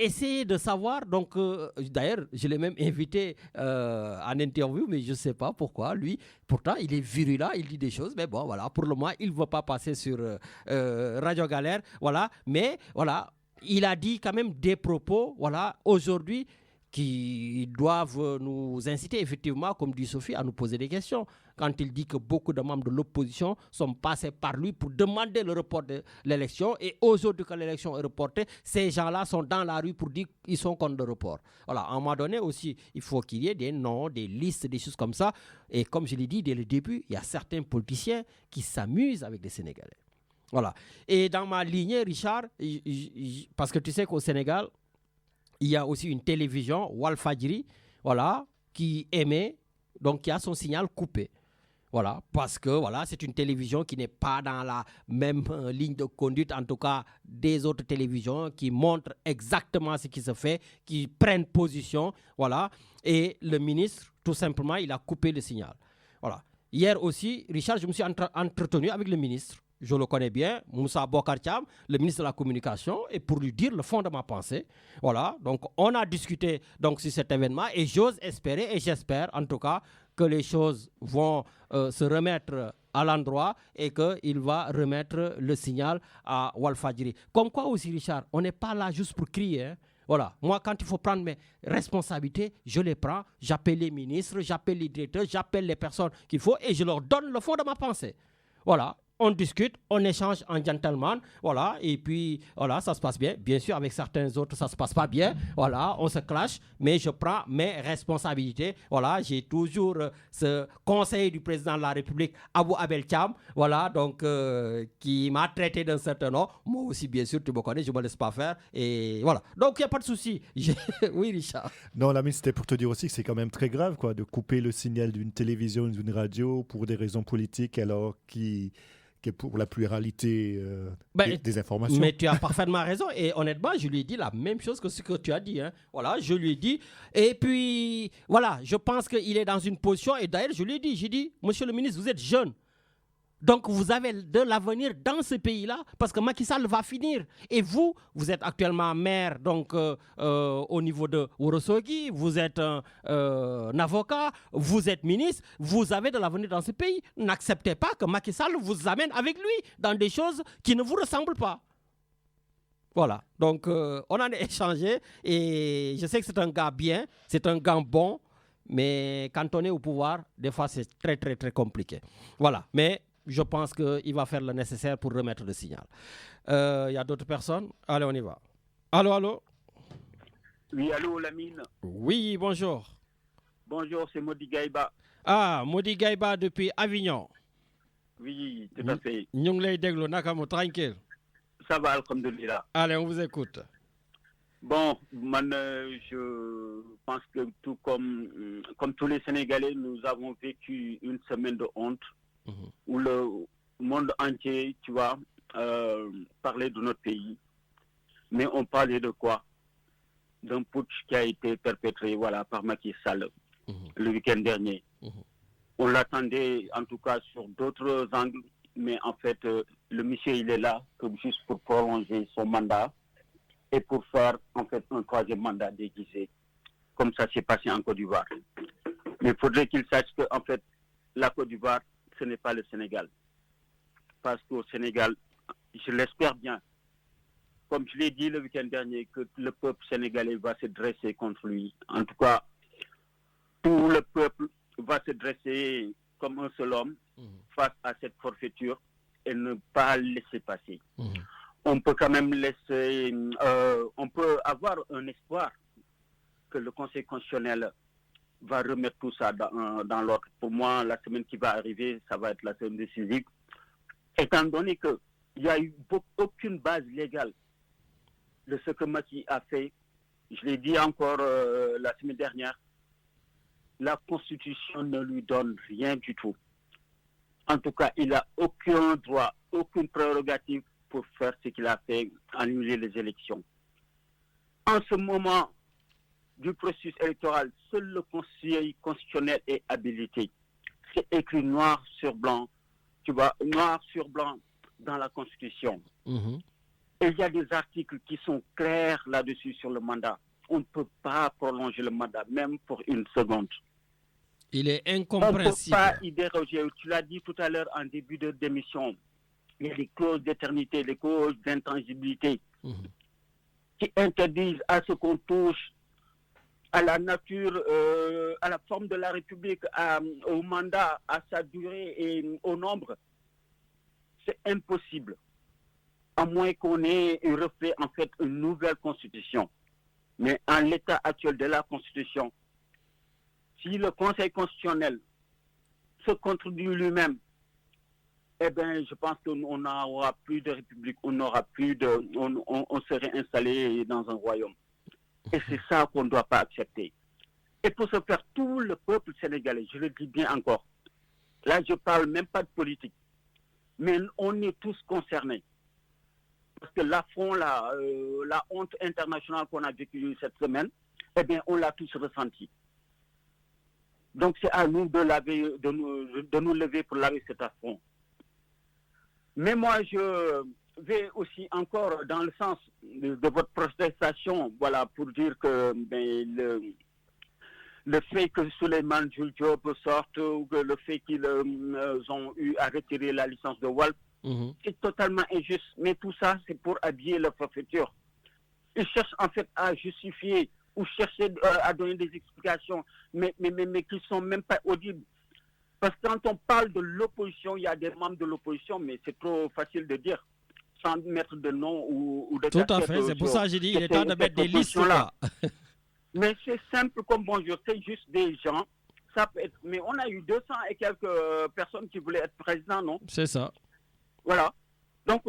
essayé de savoir, donc d'ailleurs je l'ai même invité en interview, mais je ne sais pas pourquoi, lui, pourtant il est virulent, il dit des choses, mais bon voilà, pour le moment il ne veut pas passer sur Radio Galère, voilà, mais voilà, il a dit quand même des propos, voilà, aujourd'hui, qui doivent nous inciter effectivement, comme dit Sophie, à nous poser des questions. Quand il dit que beaucoup de membres de l'opposition sont passés par lui pour demander le report de l'élection, et aujourd'hui que l'élection est reportée, ces gens-là sont dans la rue pour dire qu'ils sont contre le report. Voilà, à un moment donné aussi, il faut qu'il y ait des noms, des listes, des choses comme ça. Et comme je l'ai dit dès le début, il y a certains politiciens qui s'amusent avec les Sénégalais. Voilà. Et dans ma lignée, Richard, parce que tu sais qu'au Sénégal, il y a aussi une télévision, Walfadjri, voilà, qui émet, donc qui a son signal coupé. Voilà, parce que voilà, c'est une télévision qui n'est pas dans la même ligne de conduite, en tout cas des autres télévisions qui montrent exactement ce qui se fait, qui prennent position, voilà. Et le ministre, tout simplement, il a coupé le signal. Voilà. Hier aussi, Richard, je me suis entretenu avec le ministre. Je le connais bien, Moussa Bokar Thiam, le ministre de la Communication, et pour lui dire le fond de ma pensée. Voilà, donc on a discuté donc, sur cet événement et j'ose espérer, et j'espère en tout cas, que les choses vont se remettre à l'endroit et qu'il va remettre le signal à Walfadjri. Comme quoi aussi, Richard, on n'est pas là juste pour crier. Hein. Voilà, moi quand il faut prendre mes responsabilités, je les prends, j'appelle les ministres, j'appelle les directeurs, j'appelle les personnes qu'il faut et je leur donne le fond de ma pensée. Voilà. On discute, on échange en gentleman, voilà, et puis, voilà, ça se passe bien. Bien sûr, avec certains autres, ça ne se passe pas bien, voilà, on se clash, mais je prends mes responsabilités, voilà, j'ai toujours ce conseiller du président de la République, Abou Abel Thiam, voilà, donc, qui m'a traité d'un certain nom, moi aussi, bien sûr, tu me connais, je ne me laisse pas faire, et voilà. Donc, il n'y a pas de souci. Oui, Richard. Non, Lamine, c'était pour te dire aussi que c'est quand même très grave, quoi, de couper le signal d'une télévision, d'une radio, pour des raisons politiques, alors qui est pour la pluralité des informations. Mais tu as parfaitement raison. Et honnêtement, je lui ai dit la même chose que ce que tu as dit. Hein. Voilà, je lui ai dit. Et puis, voilà, je pense qu'il est dans une position. Et d'ailleurs, je lui ai dit, j'ai dit, monsieur le ministre, vous êtes jeune. Donc, vous avez de l'avenir dans ce pays-là parce que Macky Sall va finir. Et vous êtes actuellement maire donc, au niveau de Ourossogui, vous êtes un avocat, vous êtes ministre, vous avez de l'avenir dans ce pays. N'acceptez pas que Macky Sall vous amène avec lui dans des choses qui ne vous ressemblent pas. Voilà, donc on en a échangé et je sais que c'est un gars bien, c'est un gars bon, mais quand on est au pouvoir, des fois c'est très, très, très compliqué. Voilà, mais je pense qu'il va faire le nécessaire pour remettre le signal. Il y a d'autres personnes? Allez, on y va. Allô, allô? Oui, allô, Lamine. Oui, bonjour. Bonjour, c'est Modi Gaïba. Ah, Modi Gaïba depuis Avignon. Oui, tout à fait. Nous sommes tranquille. Ça va, alhamdoulilah. Allez, on vous écoute. Bon, je pense que tout comme tous les Sénégalais, nous avons vécu une semaine de honte. Où le monde entier, tu vois, parlait de notre pays. Mais on parlait de quoi? D'un putsch qui a été perpétré, voilà, par Macky Sall. le week-end dernier. On l'attendait en tout cas sur d'autres angles, mais en fait, le monsieur, il est là juste pour prolonger son mandat et pour faire en fait un troisième mandat déguisé, comme ça s'est passé en Côte d'Ivoire. Mais il faudrait qu'il sache que en fait, la Côte d'Ivoire, ce n'est pas le Sénégal. Parce qu'au Sénégal, je l'espère bien, comme je l'ai dit le week-end dernier, que le peuple sénégalais va se dresser contre lui. En tout cas, tout le peuple va se dresser comme un seul homme face à cette forfaiture et ne pas laisser passer. On peut quand même laisser, on peut avoir un espoir que le Conseil constitutionnel va remettre tout ça dans l'ordre. Pour moi, la semaine qui va arriver, ça va être la semaine décisive. Étant donné qu'il n'y a eu aucune base légale de ce que Macky a fait, je l'ai dit encore la semaine dernière, la Constitution ne lui donne rien du tout. En tout cas, il n'a aucun droit, aucune prérogative pour faire ce qu'il a fait, annuler les élections. En ce moment du processus électoral, seul le Conseil constitutionnel est habilité. C'est écrit noir sur blanc, tu vois, noir sur blanc dans la Constitution. Et il y a des articles qui sont clairs là-dessus sur le mandat. On ne peut pas prolonger le mandat, même pour une seconde. Il est incompréhensible. On ne peut pas y déroger. Tu l'as dit tout à l'heure en début de démission. Il y a des clauses d'éternité, des clauses d'intangibilité qui interdisent à ce qu'on touche à la nature, à la forme de la République, au mandat, à sa durée et au nombre. C'est impossible. À moins qu'on ait refait en fait une nouvelle constitution. Mais en l'état actuel de la Constitution, si le Conseil constitutionnel se contredit lui-même, eh bien, je pense qu'on n'aura plus de République, on serait installé dans un royaume. Et c'est ça qu'on ne doit pas accepter. Et pour ce faire, tout le peuple sénégalais, je le dis bien encore, là je ne parle même pas de politique, mais on est tous concernés. Parce que l'affront, la honte internationale qu'on a vécue cette semaine, eh bien, on l'a tous ressenti. Donc, c'est à nous de nous lever pour laver cet affront. Mais moi, je vais aussi encore dans le sens de votre protestation, voilà, pour dire que le fait que Souleymane Jules Diop sorte, ou que le fait qu'ils ont eu à retirer la licence de Walp, c'est totalement injuste. Mais tout ça, c'est pour habiller leur forfaiture. Ils cherchent en fait à justifier ou chercher à donner des explications, mais qui ne sont même pas audibles. Parce que quand on parle de l'opposition, il y a des membres de l'opposition, mais c'est trop facile de dire, sans mettre de nom ou de... Tout à fait, c'est pour ça que j'ai dit qu'il est temps de mettre des listes là. Mais c'est simple comme bonjour, c'est juste des gens. Ça peut être, mais on a eu 200 et quelques personnes qui voulaient être président, non? C'est ça. Voilà. Donc,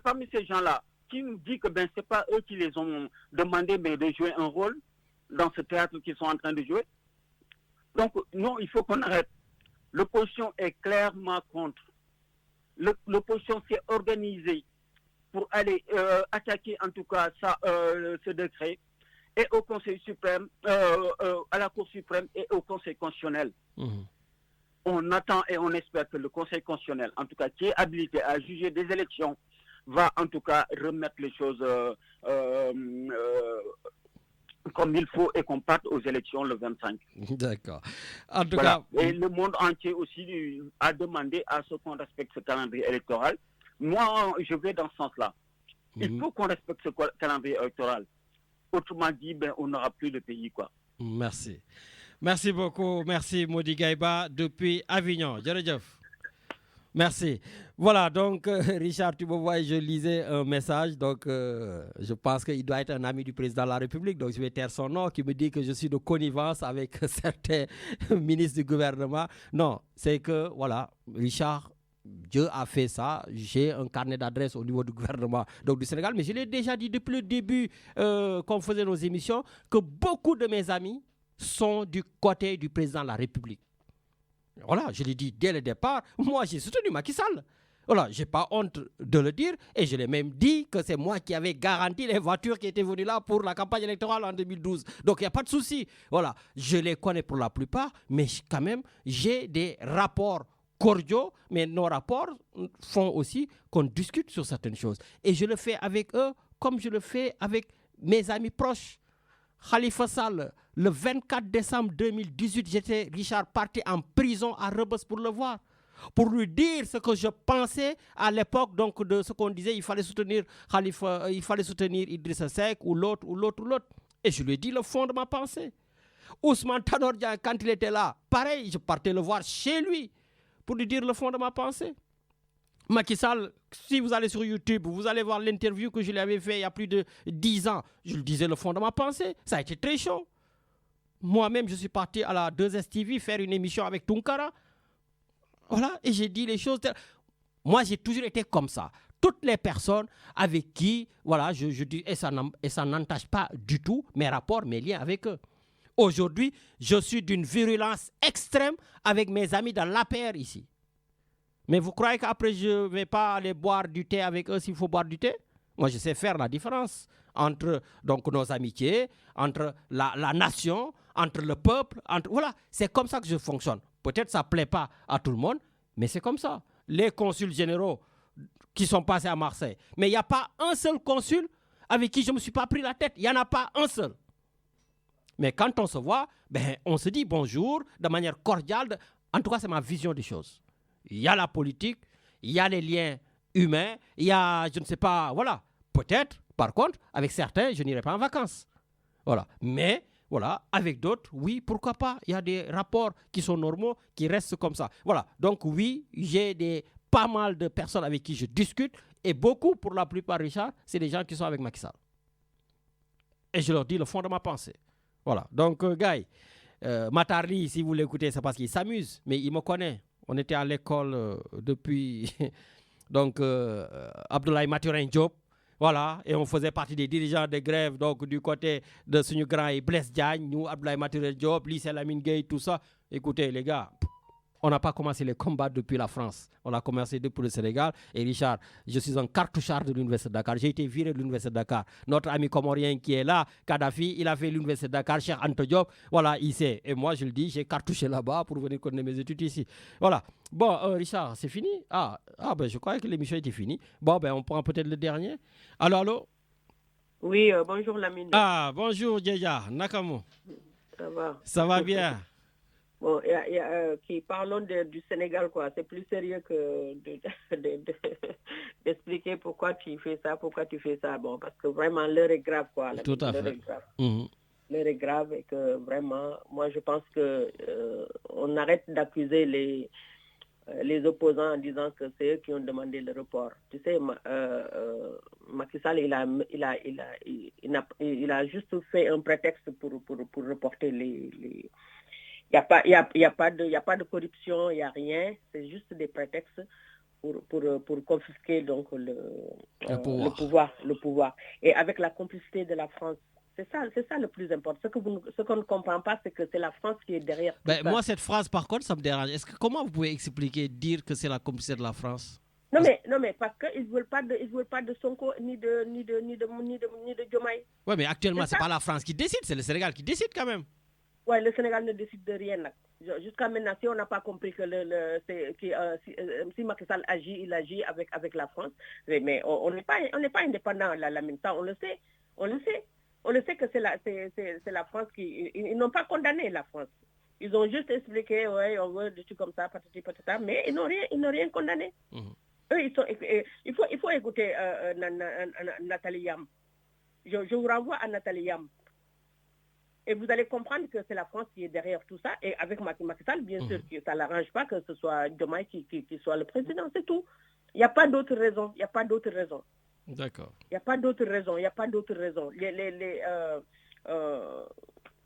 parmi ces gens-là, qui nous dit que c'est pas eux qui les ont demandé de jouer un rôle dans ce théâtre qu'ils sont en train de jouer? Donc, non, il faut qu'on arrête. L'opposition est clairement contre. L'opposition s'est organisée pour aller attaquer en tout cas ce décret et au Conseil suprême, à la Cour suprême et au Conseil constitutionnel. On attend et on espère que le Conseil constitutionnel, en tout cas qui est habilité à juger des élections, va en tout cas remettre les choses comme il faut et qu'on parte aux élections le 25. D'accord. En tout cas... Et le monde entier aussi a demandé à ce qu'on respecte ce calendrier électoral. Moi, je vais dans ce sens-là. Il faut qu'on respecte ce calendrier électoral. Autrement dit, on n'aura plus de pays, quoi. Merci. Merci beaucoup. Merci, Mody Gaïba, depuis Avignon. Djeredjef. Merci. Voilà, donc, Richard, tu me vois, je lisais un message. Donc, je pense qu'il doit être un ami du président de la République. Donc, je vais taire son nom, qui me dit que je suis de connivence avec certains ministres du gouvernement. Non, c'est que, voilà, Richard, Dieu a fait ça. J'ai un carnet d'adresses au niveau du gouvernement donc du Sénégal. Mais je l'ai déjà dit depuis le début qu'on faisait nos émissions, que beaucoup de mes amis sont du côté du président de la République. Voilà, je l'ai dit dès le départ. Moi, j'ai soutenu Macky Sall. Voilà, je n'ai pas honte de le dire et je l'ai même dit que c'est moi qui avais garanti les voitures qui étaient venues là pour la campagne électorale en 2012. Donc il n'y a pas de souci. Voilà, je les connais pour la plupart, mais quand même, j'ai des rapports cordiaux, mais nos rapports font aussi qu'on discute sur certaines choses. Et je le fais avec eux comme je le fais avec mes amis proches. Khalifa Sall, le 24 décembre 2018, j'étais, Richard, parti en prison à Rebeuss pour le voir, pour lui dire ce que je pensais à l'époque, donc de ce qu'on disait, il fallait soutenir Khalifa, il fallait soutenir Idrissa Seck ou l'autre. Et je lui ai dit le fond de ma pensée. Ousmane Tanor Dieng, quand il était là, pareil, je partais le voir chez lui pour lui dire le fond de ma pensée. Macky Sall, si vous allez sur YouTube, vous allez voir l'interview que je lui avais fait il y a plus de 10 ans. Je lui disais le fond de ma pensée. Ça a été très chaud. Moi-même, je suis parti à la 2STV faire une émission avec Tunkara. Voilà, et j'ai dit les choses. Moi, j'ai toujours été comme ça. Toutes les personnes avec qui, voilà, je dis, et ça n'entache pas du tout mes rapports, mes liens avec eux. Aujourd'hui, je suis d'une virulence extrême avec mes amis dans l'APR ici. Mais vous croyez qu'après, je ne vais pas aller boire du thé avec eux s'il faut boire du thé? Moi, je sais faire la différence entre donc, nos amitiés, entre la nation, entre le peuple. Voilà, c'est comme ça que je fonctionne. Peut-être que ça ne plaît pas à tout le monde, mais c'est comme ça. Les consuls généraux qui sont passés à Marseille. Mais il n'y a pas un seul consul avec qui je ne me suis pas pris la tête. Il n'y en a pas un seul. Mais quand on se voit, ben, on se dit bonjour de manière cordiale. En tout cas, c'est ma vision des choses. Il y a la politique, il y a les liens humains, il y a, je ne sais pas, voilà. Peut-être, par contre, avec certains, je n'irai pas en vacances. Voilà. Mais, voilà, avec d'autres, oui, pourquoi pas. Il y a des rapports qui sont normaux, qui restent comme ça. Voilà. Donc, oui, j'ai pas mal de personnes avec qui je discute. Et beaucoup, pour la plupart, Richard, c'est des gens qui sont avec Macky Sall. Et je leur dis le fond de ma pensée. Voilà. Donc, Guy, Matarli, si vous l'écoutez, c'est parce qu'il s'amuse. Mais il me connaît. On était à l'école depuis donc Abdoulaye Mathurin Diop, voilà, et on faisait partie des dirigeants de grève donc du côté de Suñu Grand et Blaise Diagne, nous Abdoulaye Mathurin Diop, Lycée Lamine Gueye, tout ça. Écoutez les gars, on n'a pas commencé les combats depuis la France, on a commencé depuis le Sénégal. Et Richard, je suis un cartouchard de l'Université de Dakar, j'ai été viré de l'Université de Dakar. Notre ami comorien qui est là, Kadhafi, il a fait l'Université de Dakar, Cheikh Anta Diop, voilà, il sait. Et moi je le dis, j'ai cartouché là-bas pour venir connaître mes études ici. Voilà. Bon, Richard, c'est fini? Ben je croyais que l'émission était finie. Bon, ben on prend peut-être le dernier. Allô? Oui, bonjour Lamine. Bonjour Djeja, Nakamo. Ça va? Ça va bien. Bon, qui parlons du Sénégal, quoi. C'est plus sérieux que d'expliquer pourquoi tu fais ça. Bon, parce que vraiment, l'heure est grave, quoi. Tout à fait. L'heure est grave et que vraiment, moi, je pense que on arrête d'accuser les opposants en disant que c'est eux qui ont demandé le report. Tu sais, Macky Sall, il a juste fait un prétexte pour reporter les il n'y a pas de corruption, il n'y a rien. C'est juste des prétextes pour confisquer donc le pouvoir. Et avec la complicité de la France. C'est ça le plus important. Ce qu'on ne comprend pas, c'est que c'est la France qui est derrière tout ça. Moi, cette phrase, par contre, ça me dérange. Comment vous pouvez dire que c'est la complicité de la France? Non, mais parce qu'ils ne veulent pas de Sonko ni de Diomaye. Oui, mais actuellement, ce n'est pas la France qui décide, c'est le Sénégal qui décide quand même. Oui, le Sénégal ne décide de rien. Jusqu'à maintenant, si on n'a pas compris que si Macky Sall agit, il agit avec la France. Mais on n'est pas indépendant, la même temps, on le sait. On le sait que c'est la France qui... Ils n'ont pas condamné la France. Ils ont juste expliqué, ouais, on veut des trucs comme ça, patati patata, mais ils n'ont rien condamné. Eux, il faut écouter Nathalie Yam. Je vous renvoie à Nathalie Yam. Et vous allez comprendre que c'est la France qui est derrière tout ça. Et avec Macky Sall, bien sûr, ça ne l'arrange pas que ce soit Diomaye qui soit le président, c'est tout. Il n'y a pas d'autre raison. D'accord. Il n'y a pas d'autre raison.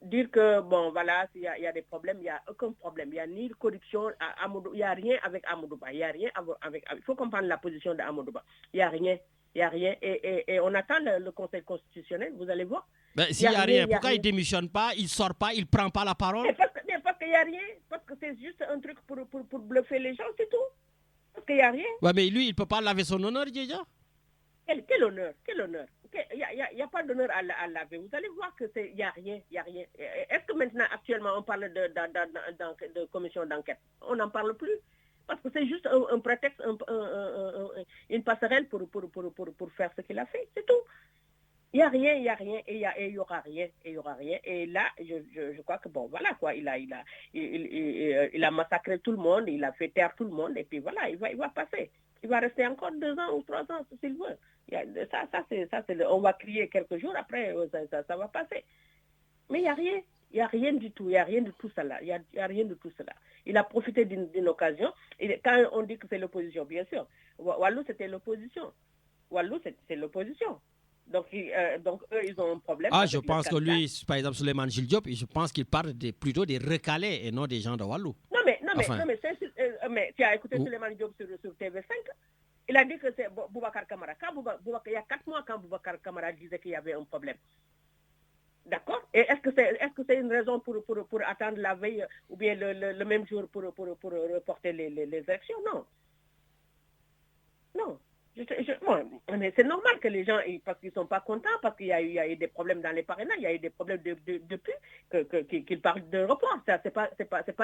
Dire que, bon, voilà, il y a des problèmes, il n'y a aucun problème. Il n'y a ni de corruption, il n'y a rien avec Amadouba. Il faut comprendre la position d'Amadouba. Il n'y a rien. Et on attend le Conseil constitutionnel, vous allez voir. S'il n'y a rien, pourquoi il ne démissionne pas, il ne sort pas, il ne prend pas la parole? Mais parce qu'il n'y a rien, parce que c'est juste un truc pour bluffer les gens, c'est tout. qu'il n'y a rien. Ouais, mais lui, il ne peut pas laver son honneur, Djeja. Quel honneur? Il n'y a pas d'honneur à laver. Vous allez voir que il n'y a rien. Est-ce que maintenant, actuellement, on parle de commission d'enquête? On n'en parle plus. Parce que c'est juste un prétexte, une passerelle pour faire ce qu'il a fait. C'est tout. Il n'y a rien, et il n'y aura rien. Et là, je crois que bon, voilà quoi, il a massacré tout le monde, il a fait taire tout le monde, et puis voilà, il va passer. Il va rester encore 2 ans ou 3 ans s'il veut. On va crier quelques jours, après ça va passer. Mais il n'y a rien. Il n'y a rien du tout. Il n'y a rien de tout cela. Il y a rien de tout cela. Il a profité d'une occasion. Et quand on dit que c'est l'opposition, bien sûr. Wallou, c'était l'opposition. Donc, eux, ils ont un problème. Ah, je pense que lui, par exemple, Souleymane Jules Diop, je pense qu'il parle plutôt des recalés et non des gens de Wallou. Non, mais tu as écouté Souleymane Diop sur TV5. Il a dit que c'est Boubacar Camara. Il y a 4 mois, quand Boubacar Camara disait qu'il y avait un problème. D'accord? Et est-ce que c'est une raison pour attendre la veille ou bien le même jour pour reporter les élections? Non. Mais c'est normal que les gens, parce qu'ils ne sont pas contents, parce qu'il y a eu des problèmes dans les parrainages, il y a eu des problèmes depuis qu'ils parlent de report. Ça, c'est pas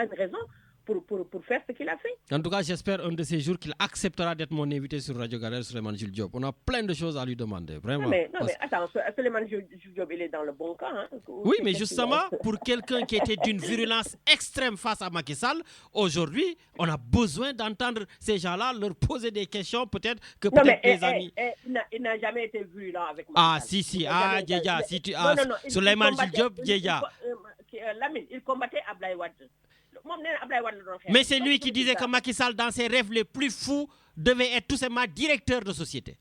une raison pour faire ce qu'il a fait. En tout cas, j'espère un de ces jours qu'il acceptera d'être mon invité sur Radio Galère, Souleymane Jules Diop. On a plein de choses à lui demander, vraiment. Non, mais attends, Souleymane Jules Diop, il est dans le bon camp. Hein. Oui, mais justement, pour quelqu'un qui était d'une virulence extrême face à Macky Sall, aujourd'hui, on a besoin d'entendre ces gens-là leur poser des questions, peut-être que les amis... Il n'a jamais été virulent avec Macky Sall. Ah, si, Djeja, si tu as Souleymane Jules Diop, Djeja. Lamine, il combattait Ablaye Wade. Mais c'est lui qui disait que Macky Sall, dans ses rêves les plus fous, devait être tout simplement directeur de société.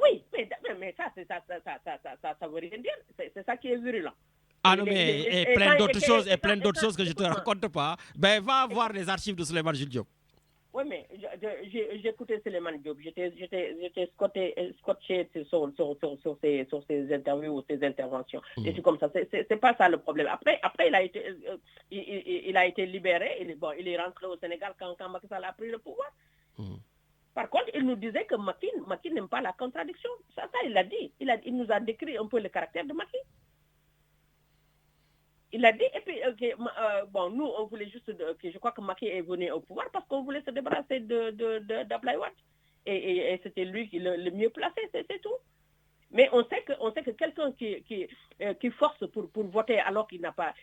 Oui, mais ça veut rien dire. C'est ça qui est virulent. Ah non, mais et plein d'autres choses que je ne te raconte pas. Ben, va voir les archives de Souleymane Jules Diop. Oui, mais j'écoutais Souleymane Diop. J'étais scotché sur ses interviews ou ses interventions. Et c'est comme ça. C'est pas ça le problème. Après il a été libéré. Il est rentré au Sénégal quand Macky Sall a pris le pouvoir. Par contre, il nous disait que Macky n'aime pas la contradiction. Ça il l'a dit. Il nous a décrit un peu le caractère de Macky. Il a dit, et puis, nous, on voulait juste, je crois que Macky est venu au pouvoir parce qu'on voulait se débarrasser d'Ablaye Wade. Et c'était lui le mieux placé, c'est tout. Mais on sait que quelqu'un qui force pour voter alors qu'il n'a pas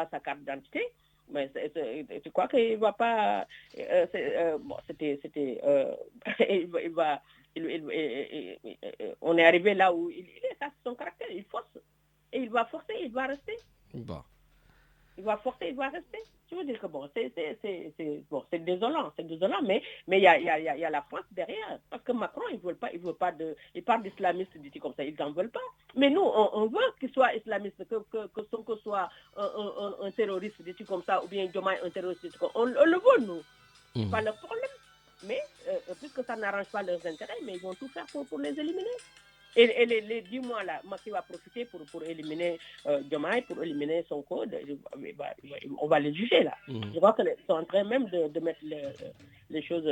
sa carte d'identité, mais tu crois qu'il ne va pas... on est arrivé là où il est, ça c'est son caractère, il force. Et il va forcer, il va rester. Bon. Il va forcer, il va rester. Je veux dire que c'est désolant, mais il y a la France derrière. Parce que Macron, il parle d'islamiste, dit comme ça, ils n'en veulent pas. Mais nous, on veut qu'il soit islamiste, que Sonko soit un terroriste, dit comme ça, ou bien Diomaye un terroriste, dit comme ça. On le veut, nous. C'est pas le problème. Mais puisque ça n'arrange pas leurs intérêts, mais ils vont tout faire pour les éliminer. Et les 10 mois là, Macky va profiter pour éliminer Diomaye, pour éliminer Sonko. On va les juger là. Je vois qu'ils sont en train même de mettre les choses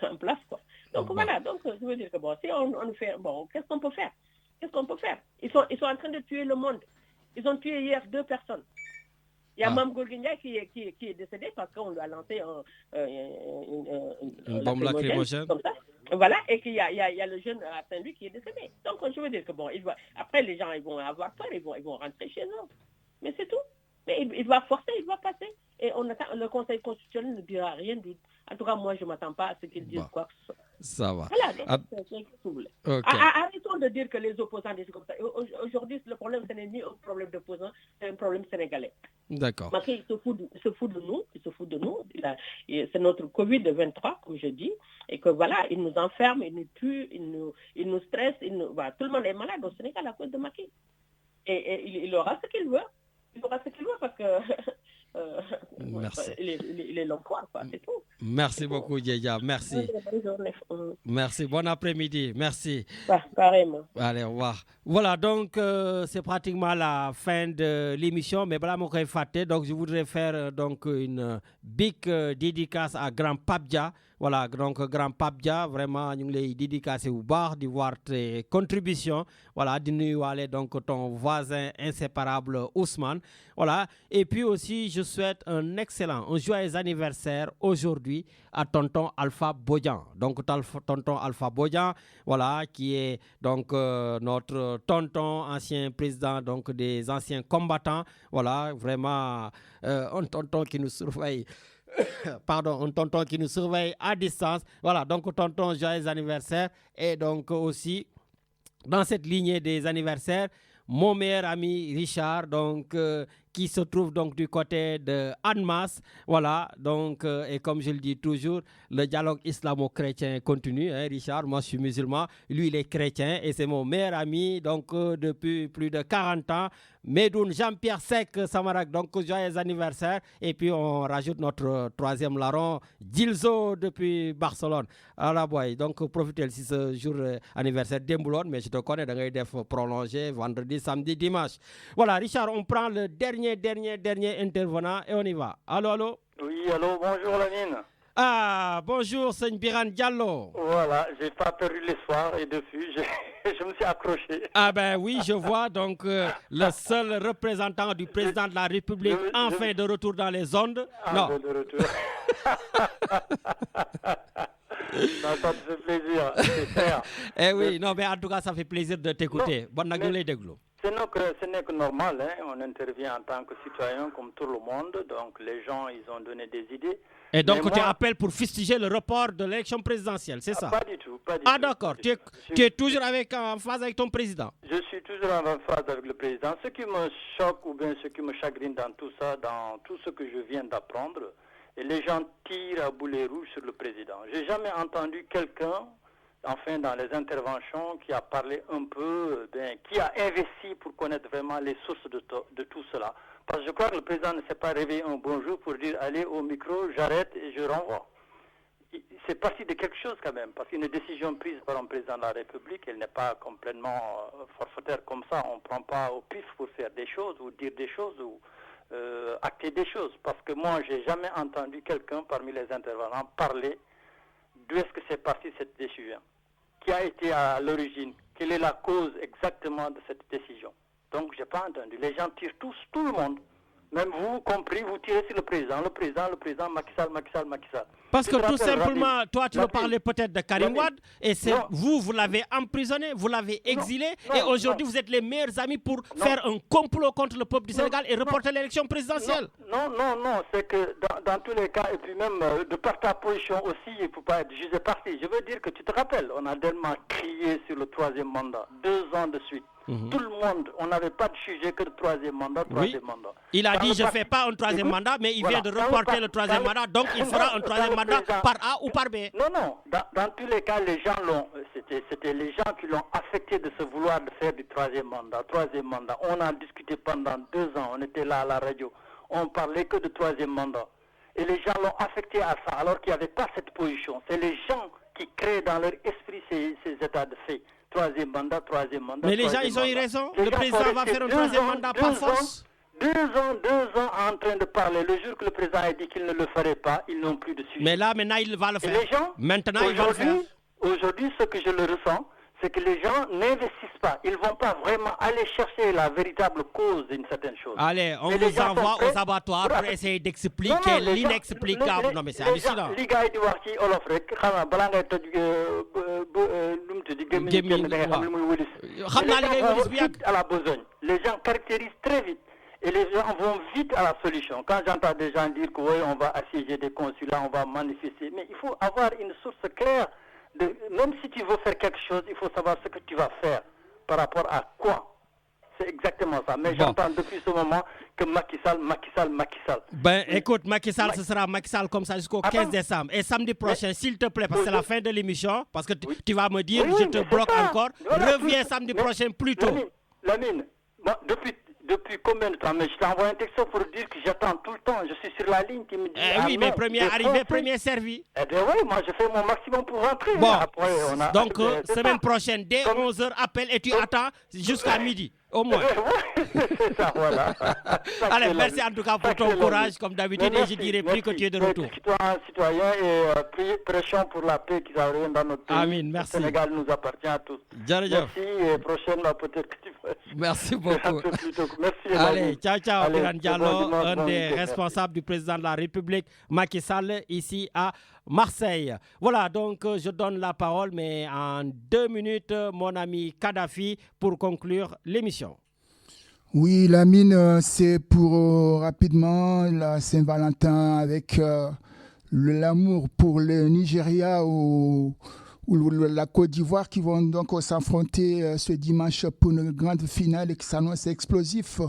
en place, quoi. Donc voilà, donc je veux dire que si on fait, qu'est-ce qu'on peut faire? Ils sont en train de tuer le monde. Ils ont tué hier 2 personnes. Il y a Mam Gourguinia qui est décédé parce qu'on lui a lancé une bombe lacrymogène. Comme ça. Voilà, et qu'il y a le jeune à Saint-Louis qui est décédé. Donc je veux dire que après les gens ils vont avoir peur, ils vont rentrer chez eux. Mais c'est tout. Mais il va forcer, il va passer. Et on attend, le Conseil constitutionnel ne dira rien. En tout cas, moi, je ne m'attends pas à ce qu'ils disent quoi que ce soit. Ça va. Voilà, donc c'est ce que vous voulez. Okay. Arrêtons de dire que les opposants disent comme ça. Aujourd'hui, le problème, ce n'est ni un problème d'opposants, c'est un problème sénégalais. D'accord. Parce qu'il se fout de nous. C'est notre Covid-23, comme je dis. Et que voilà, il nous enferme, il nous tue, il nous stresse. Tout le monde est malade au Sénégal à cause de Macky. Et il aura ce qu'il veut. Il aura ce qu'il veut parce que... Merci. Il est long quoi, c'est tout. Merci beaucoup, Djeja. Merci. Merci. Bon après-midi. Merci. Pareillement. Allez, au revoir. Voilà, donc c'est pratiquement la fin de l'émission, mais voilà, donc je voudrais faire donc une big dédicace à Grand Pape Dia. Voilà, donc Grand Pape Dia, vraiment, nous les dédicacer au bar, de voir tes contributions. Voilà, de nous aller donc ton voisin inséparable Ousmane. Voilà, et puis aussi, je souhaite un joyeux anniversaire aujourd'hui à tonton Alpha Bodian. Donc, tonton Alpha Bodian, voilà, qui est donc notre tonton, ancien président donc des anciens combattants. Voilà, vraiment, un tonton qui nous surveille. Pardon, un tonton qui nous surveille à distance. Voilà, donc tonton, joyeux anniversaire. Et donc aussi, dans cette lignée des anniversaires, mon meilleur ami Richard, donc, qui se trouve donc du côté de Annemasse. Voilà, donc, et comme je le dis toujours, le dialogue islamo-chrétien continue. Hein, Richard, moi je suis musulman, lui il est chrétien et c'est mon meilleur ami, donc depuis plus de 40 ans. Medoun Jean-Pierre Sec Samarak, donc joyeux anniversaire. Et puis on rajoute notre troisième larron, Gilzo depuis Barcelone. Alors boy, donc profitez si ce jour anniversaire d'Emboulon, mais je te connais, dans les prolongé vendredi, samedi, dimanche. Voilà, Richard, on prend le dernier intervenant et on y va. Allô? Oui, allô, bonjour Lamine. Ah, bonjour, c'est Biran Diallo. Voilà, j'ai pas perdu l'espoir et depuis, je me suis accroché. Ah ben oui, je vois donc le seul représentant du président de la République enfin de retour dans les ondes. Non. De retour. Non, ça me fait plaisir, c'est clair. Eh oui, non, mais en tout cas, ça fait plaisir de t'écouter. Bonne nuit, ce n'est que normal, hein. On intervient en tant que citoyen comme tout le monde, donc les gens, ils ont donné des idées. Et donc, tu appelles pour fustiger le report de l'élection présidentielle, c'est ça? Pas du tout, pas du tout. Ah d'accord, tu es toujours en phase avec ton président? Je suis toujours en phase avec le président. Ce qui me choque ou bien ce qui me chagrine dans tout ça, dans tout ce que je viens d'apprendre, et les gens tirent à boulet rouge sur le président. J'ai jamais entendu quelqu'un, enfin dans les interventions, qui a parlé un peu, qui a investi pour connaître vraiment les sources de tout cela. Parce que je crois que le président ne s'est pas réveillé un bon jour pour dire allez au micro, j'arrête et je renvoie. C'est parti de quelque chose quand même, parce qu'une décision prise par un président de la République, elle n'est pas complètement forfaitaire comme ça. On ne prend pas au pif pour faire des choses ou dire des choses ou acter des choses. Parce que moi, je n'ai jamais entendu quelqu'un parmi les intervenants parler d'où est-ce que c'est parti cette décision, qui a été à l'origine, quelle est la cause exactement de cette décision. Donc, je n'ai pas entendu. Les gens tirent tous, tout le monde, même vous compris, vous tirez sur le président, Macky Sall. Parce que tout simplement, toi, tu veux parler peut-être de Karim Wade, et c'est vous l'avez emprisonné, vous l'avez exilé, et aujourd'hui, vous êtes les meilleurs amis pour faire un complot contre le peuple du Sénégal et reporter l'élection présidentielle. Non, c'est que dans tous les cas, et puis même de par ta position aussi, il ne faut pas être jugé parti. Je veux dire que tu te rappelles, on a tellement crié sur le troisième mandat, 2 ans de suite. Tout le monde, on n'avait pas de sujet que le troisième mandat. Il a dit je ne fais pas un troisième mandat, mais il vient de reporter le troisième mandat, donc il fera un troisième mandat par A ou par B. Non, dans tous les cas, les gens c'était les gens qui l'ont affecté de se vouloir de faire du troisième mandat. On a discuté pendant 2 ans, on était là à la radio, on parlait que de troisième mandat. Et les gens l'ont affecté à ça, alors qu'il n'y avait pas cette position. C'est les gens qui créent dans leur esprit ces états de fait. Troisième mandat. Mais les gens, ils ont eu raison. Le président va faire un troisième mandat par force. 2 ans en train de parler. Le jour que le président a dit qu'il ne le ferait pas, ils n'ont plus de sujet. Mais là, maintenant, il va le faire. Et les gens, maintenant, il va le faire. Aujourd'hui, ce que je le ressens, c'est que les gens n'investissent pas. Ils ne vont pas vraiment aller chercher la véritable cause d'une certaine chose. Allez, on vous envoie aux abattoirs pour essayer d'expliquer l'inexplicable. Non, mais c'est hallucinant. Les gars, ils disent ci olof rek xana bala ngay toj lu mu tuddi gémmiñ da ngay xam lu muy wëlis. Xam naa li ngay wëlis bu yàgg. À la besogne. Les gens caractérisent très vite et les gens vont vite à la solution. Quand j'entends des gens dire que oui, on va assiéger des consulats, on va manifester, mais il faut avoir une source claire. Même si tu veux faire quelque chose, il faut savoir ce que tu vas faire. Par rapport à quoi? C'est exactement ça. Mais j'entends depuis ce moment que Macky Sall. Ben écoute, Macky Sall, ce sera Macky Sall comme ça jusqu'au 15 décembre. Et samedi prochain, s'il te plaît, parce que c'est la fin de l'émission, parce que tu vas me dire, je te bloque encore, reviens samedi prochain plus tôt. Lamine, moi, depuis Depuis combien de temps? Mais je t'ai envoyé un texto pour dire que j'attends tout le temps. Je suis sur la ligne qui me dit... oui, mais premier arrivé, premier servi. Eh bien oui, moi je fais mon maximum pour rentrer. Bon, après, donc semaine prochaine, dès 11h, appelle et tu attends jusqu'à midi, au moins. C'est ça, voilà. Allez, merci en tout cas pour ton courage, comme d'habitude, et je dirai plus que tu es de retour. Citoyen et prêchons pour la paix qui s'arrive dans notre pays. Amin, merci. Le Sénégal nous appartient à tous. Merci et prochainement peut-être que tu vas... Merci beaucoup. Merci. Allez, ciao, Birane Diallo, un des responsables du président de la République, Macky Sall, ici à Marseille. Voilà, donc je donne la parole, mais en 2 minutes, mon ami Kadhafi, pour conclure l'émission. Oui, Lamine, c'est pour rapidement la Saint-Valentin avec l'amour pour le Nigeria ou la Côte d'Ivoire qui vont donc s'affronter ce dimanche pour une grande finale qui s'annonce explosif.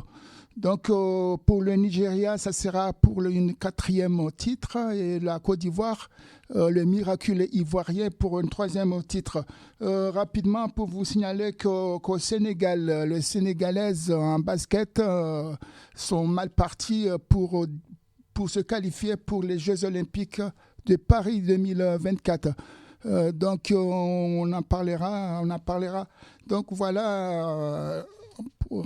Donc pour le Nigeria, ça sera pour une 4e titre et la Côte d'Ivoire, le miraculeux ivoirien pour une 3e titre. Rapidement pour vous signaler qu'au Sénégal, les Sénégalaises en basket sont mal parties pour se qualifier pour les Jeux Olympiques de Paris 2024. Donc on en parlera. Donc voilà,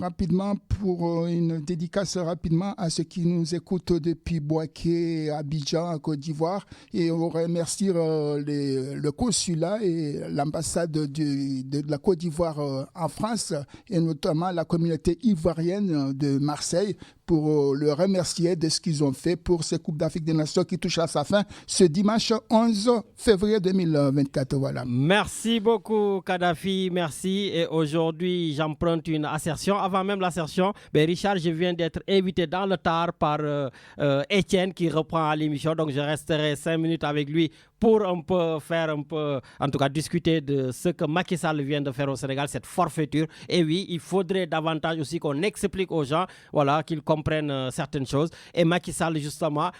rapidement pour une dédicace rapidement à ceux qui nous écoutent depuis Bouaké, Abidjan, Côte d'Ivoire, et on remercie le consulat et l'ambassade de la Côte d'Ivoire en France et notamment la communauté ivoirienne de Marseille pour le remercier de ce qu'ils ont fait pour cette Coupe d'Afrique des Nations qui touche à sa fin ce dimanche 11 février 2024. Voilà. Merci beaucoup Kadhafi, merci. Et aujourd'hui, j'emprunte une assertion. Avant même l'assertion, Richard, je viens d'être invité dans le tard par Étienne qui reprend l'émission. Donc je resterai 5 minutes avec lui pour en tout cas discuter de ce que Macky Sall vient de faire au Sénégal, cette forfaiture. Et oui, il faudrait davantage aussi qu'on explique aux gens, voilà, qu'ils comprennent certaines choses. Et Macky Sall, justement,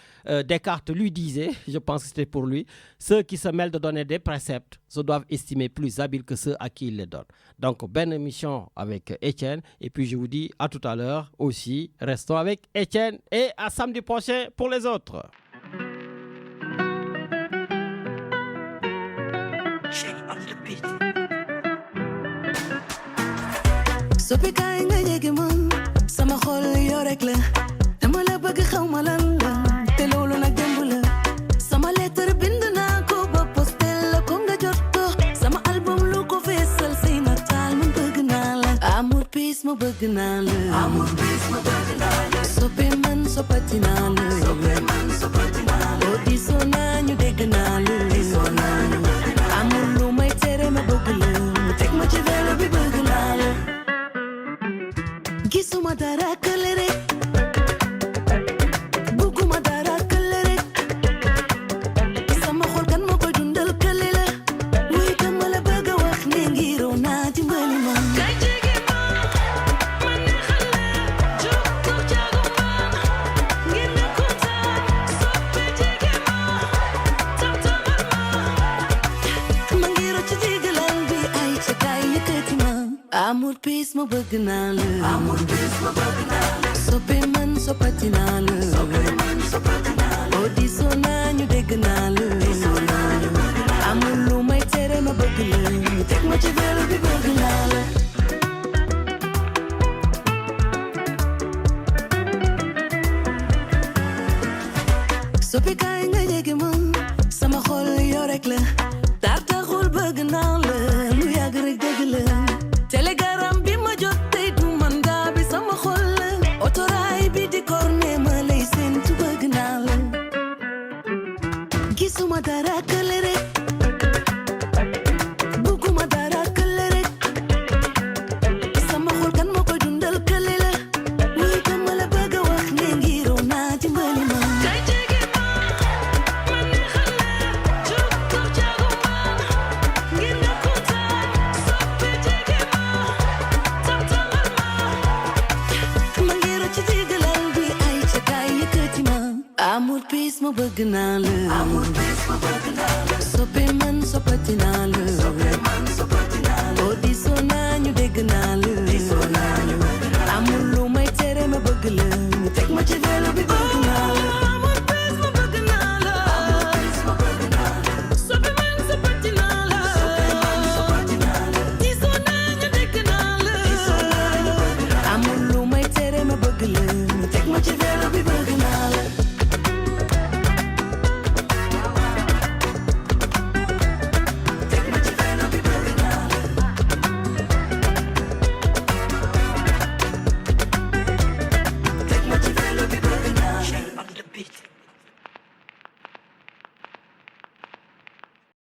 Descartes lui disait, je pense que c'était pour lui, ceux qui se mêlent de donner des préceptes se doivent estimer plus habiles que ceux à qui ils les donnent. Donc, bonne émission avec Étienne. Et puis, je vous dis à tout à l'heure aussi. Restons avec Étienne et à samedi prochain pour les autres. Sopi kaay nga jege ma sama xol yoo rek la dama la bëgg xaw ma lan la te loolu nag démb la sama lettre bind naa ko ba postel la ko nga jot ko sama album lu ko feesal say nataal man bëgg naa la amour peace ma bëgg naa la amour peace ma bëgg naa la sopi man sopati naa la sopi man sopati naa la oo diisoo naa ñu dégg naa la diisoo naa ñu amul lu may tere ma bëgg la teg ma ci vélo bi bëgg naa la gisuma dara kële rek bugguma dara kële rek sama xol kan ma koy dundal kële la wuy dama la bëgg a wax ne ngiroo naa dimbali ma kay jege ma ma neexal la jóg ko jaagu ma ngir ne kontaan soppe jege ma tam-tamal ma ngiroo ci digalal bi ay ca kaay yëkkati ma amour peace ma bëgg naa la amour peace ma bëgg naa la soppe man soppati naa la soppe man soppati naa la oo diisoo naa ñu dégg naa la diisoo naa ñu bëgg naa la amul lu may tere ma bëgg la teg ma ci vélo bi bëgg naa la soppe kaay nga jege ma sama xol yoo rek la tar taxul bëgg naa la lu yàgg rek dëgg la telegram bi ma jot tey du man gaa bi sama xol la otoraay bi di korne ma lay séentu bëgg naa la gisuma dara kële rek bugguma dara kële rek sama xol kan ma koy dundal kële la wuy dama la bëgg a wax ne ngiroo naa dimbali ma kay jege ma ma neexal la jóg ko jaagu ma ngir nga kontaan soppe jege ma tam-tamal ma ngiroo ci digalal bi ay ca kaay yëkkati ma amour peace ma bëgg naa la amour peace ma bëgg naa la soppe man soppati naa la soppe man soppati naa la oo diisoo naa ñu dégg naa la diisoo naa ñu bëgg naa la amul lu may bit.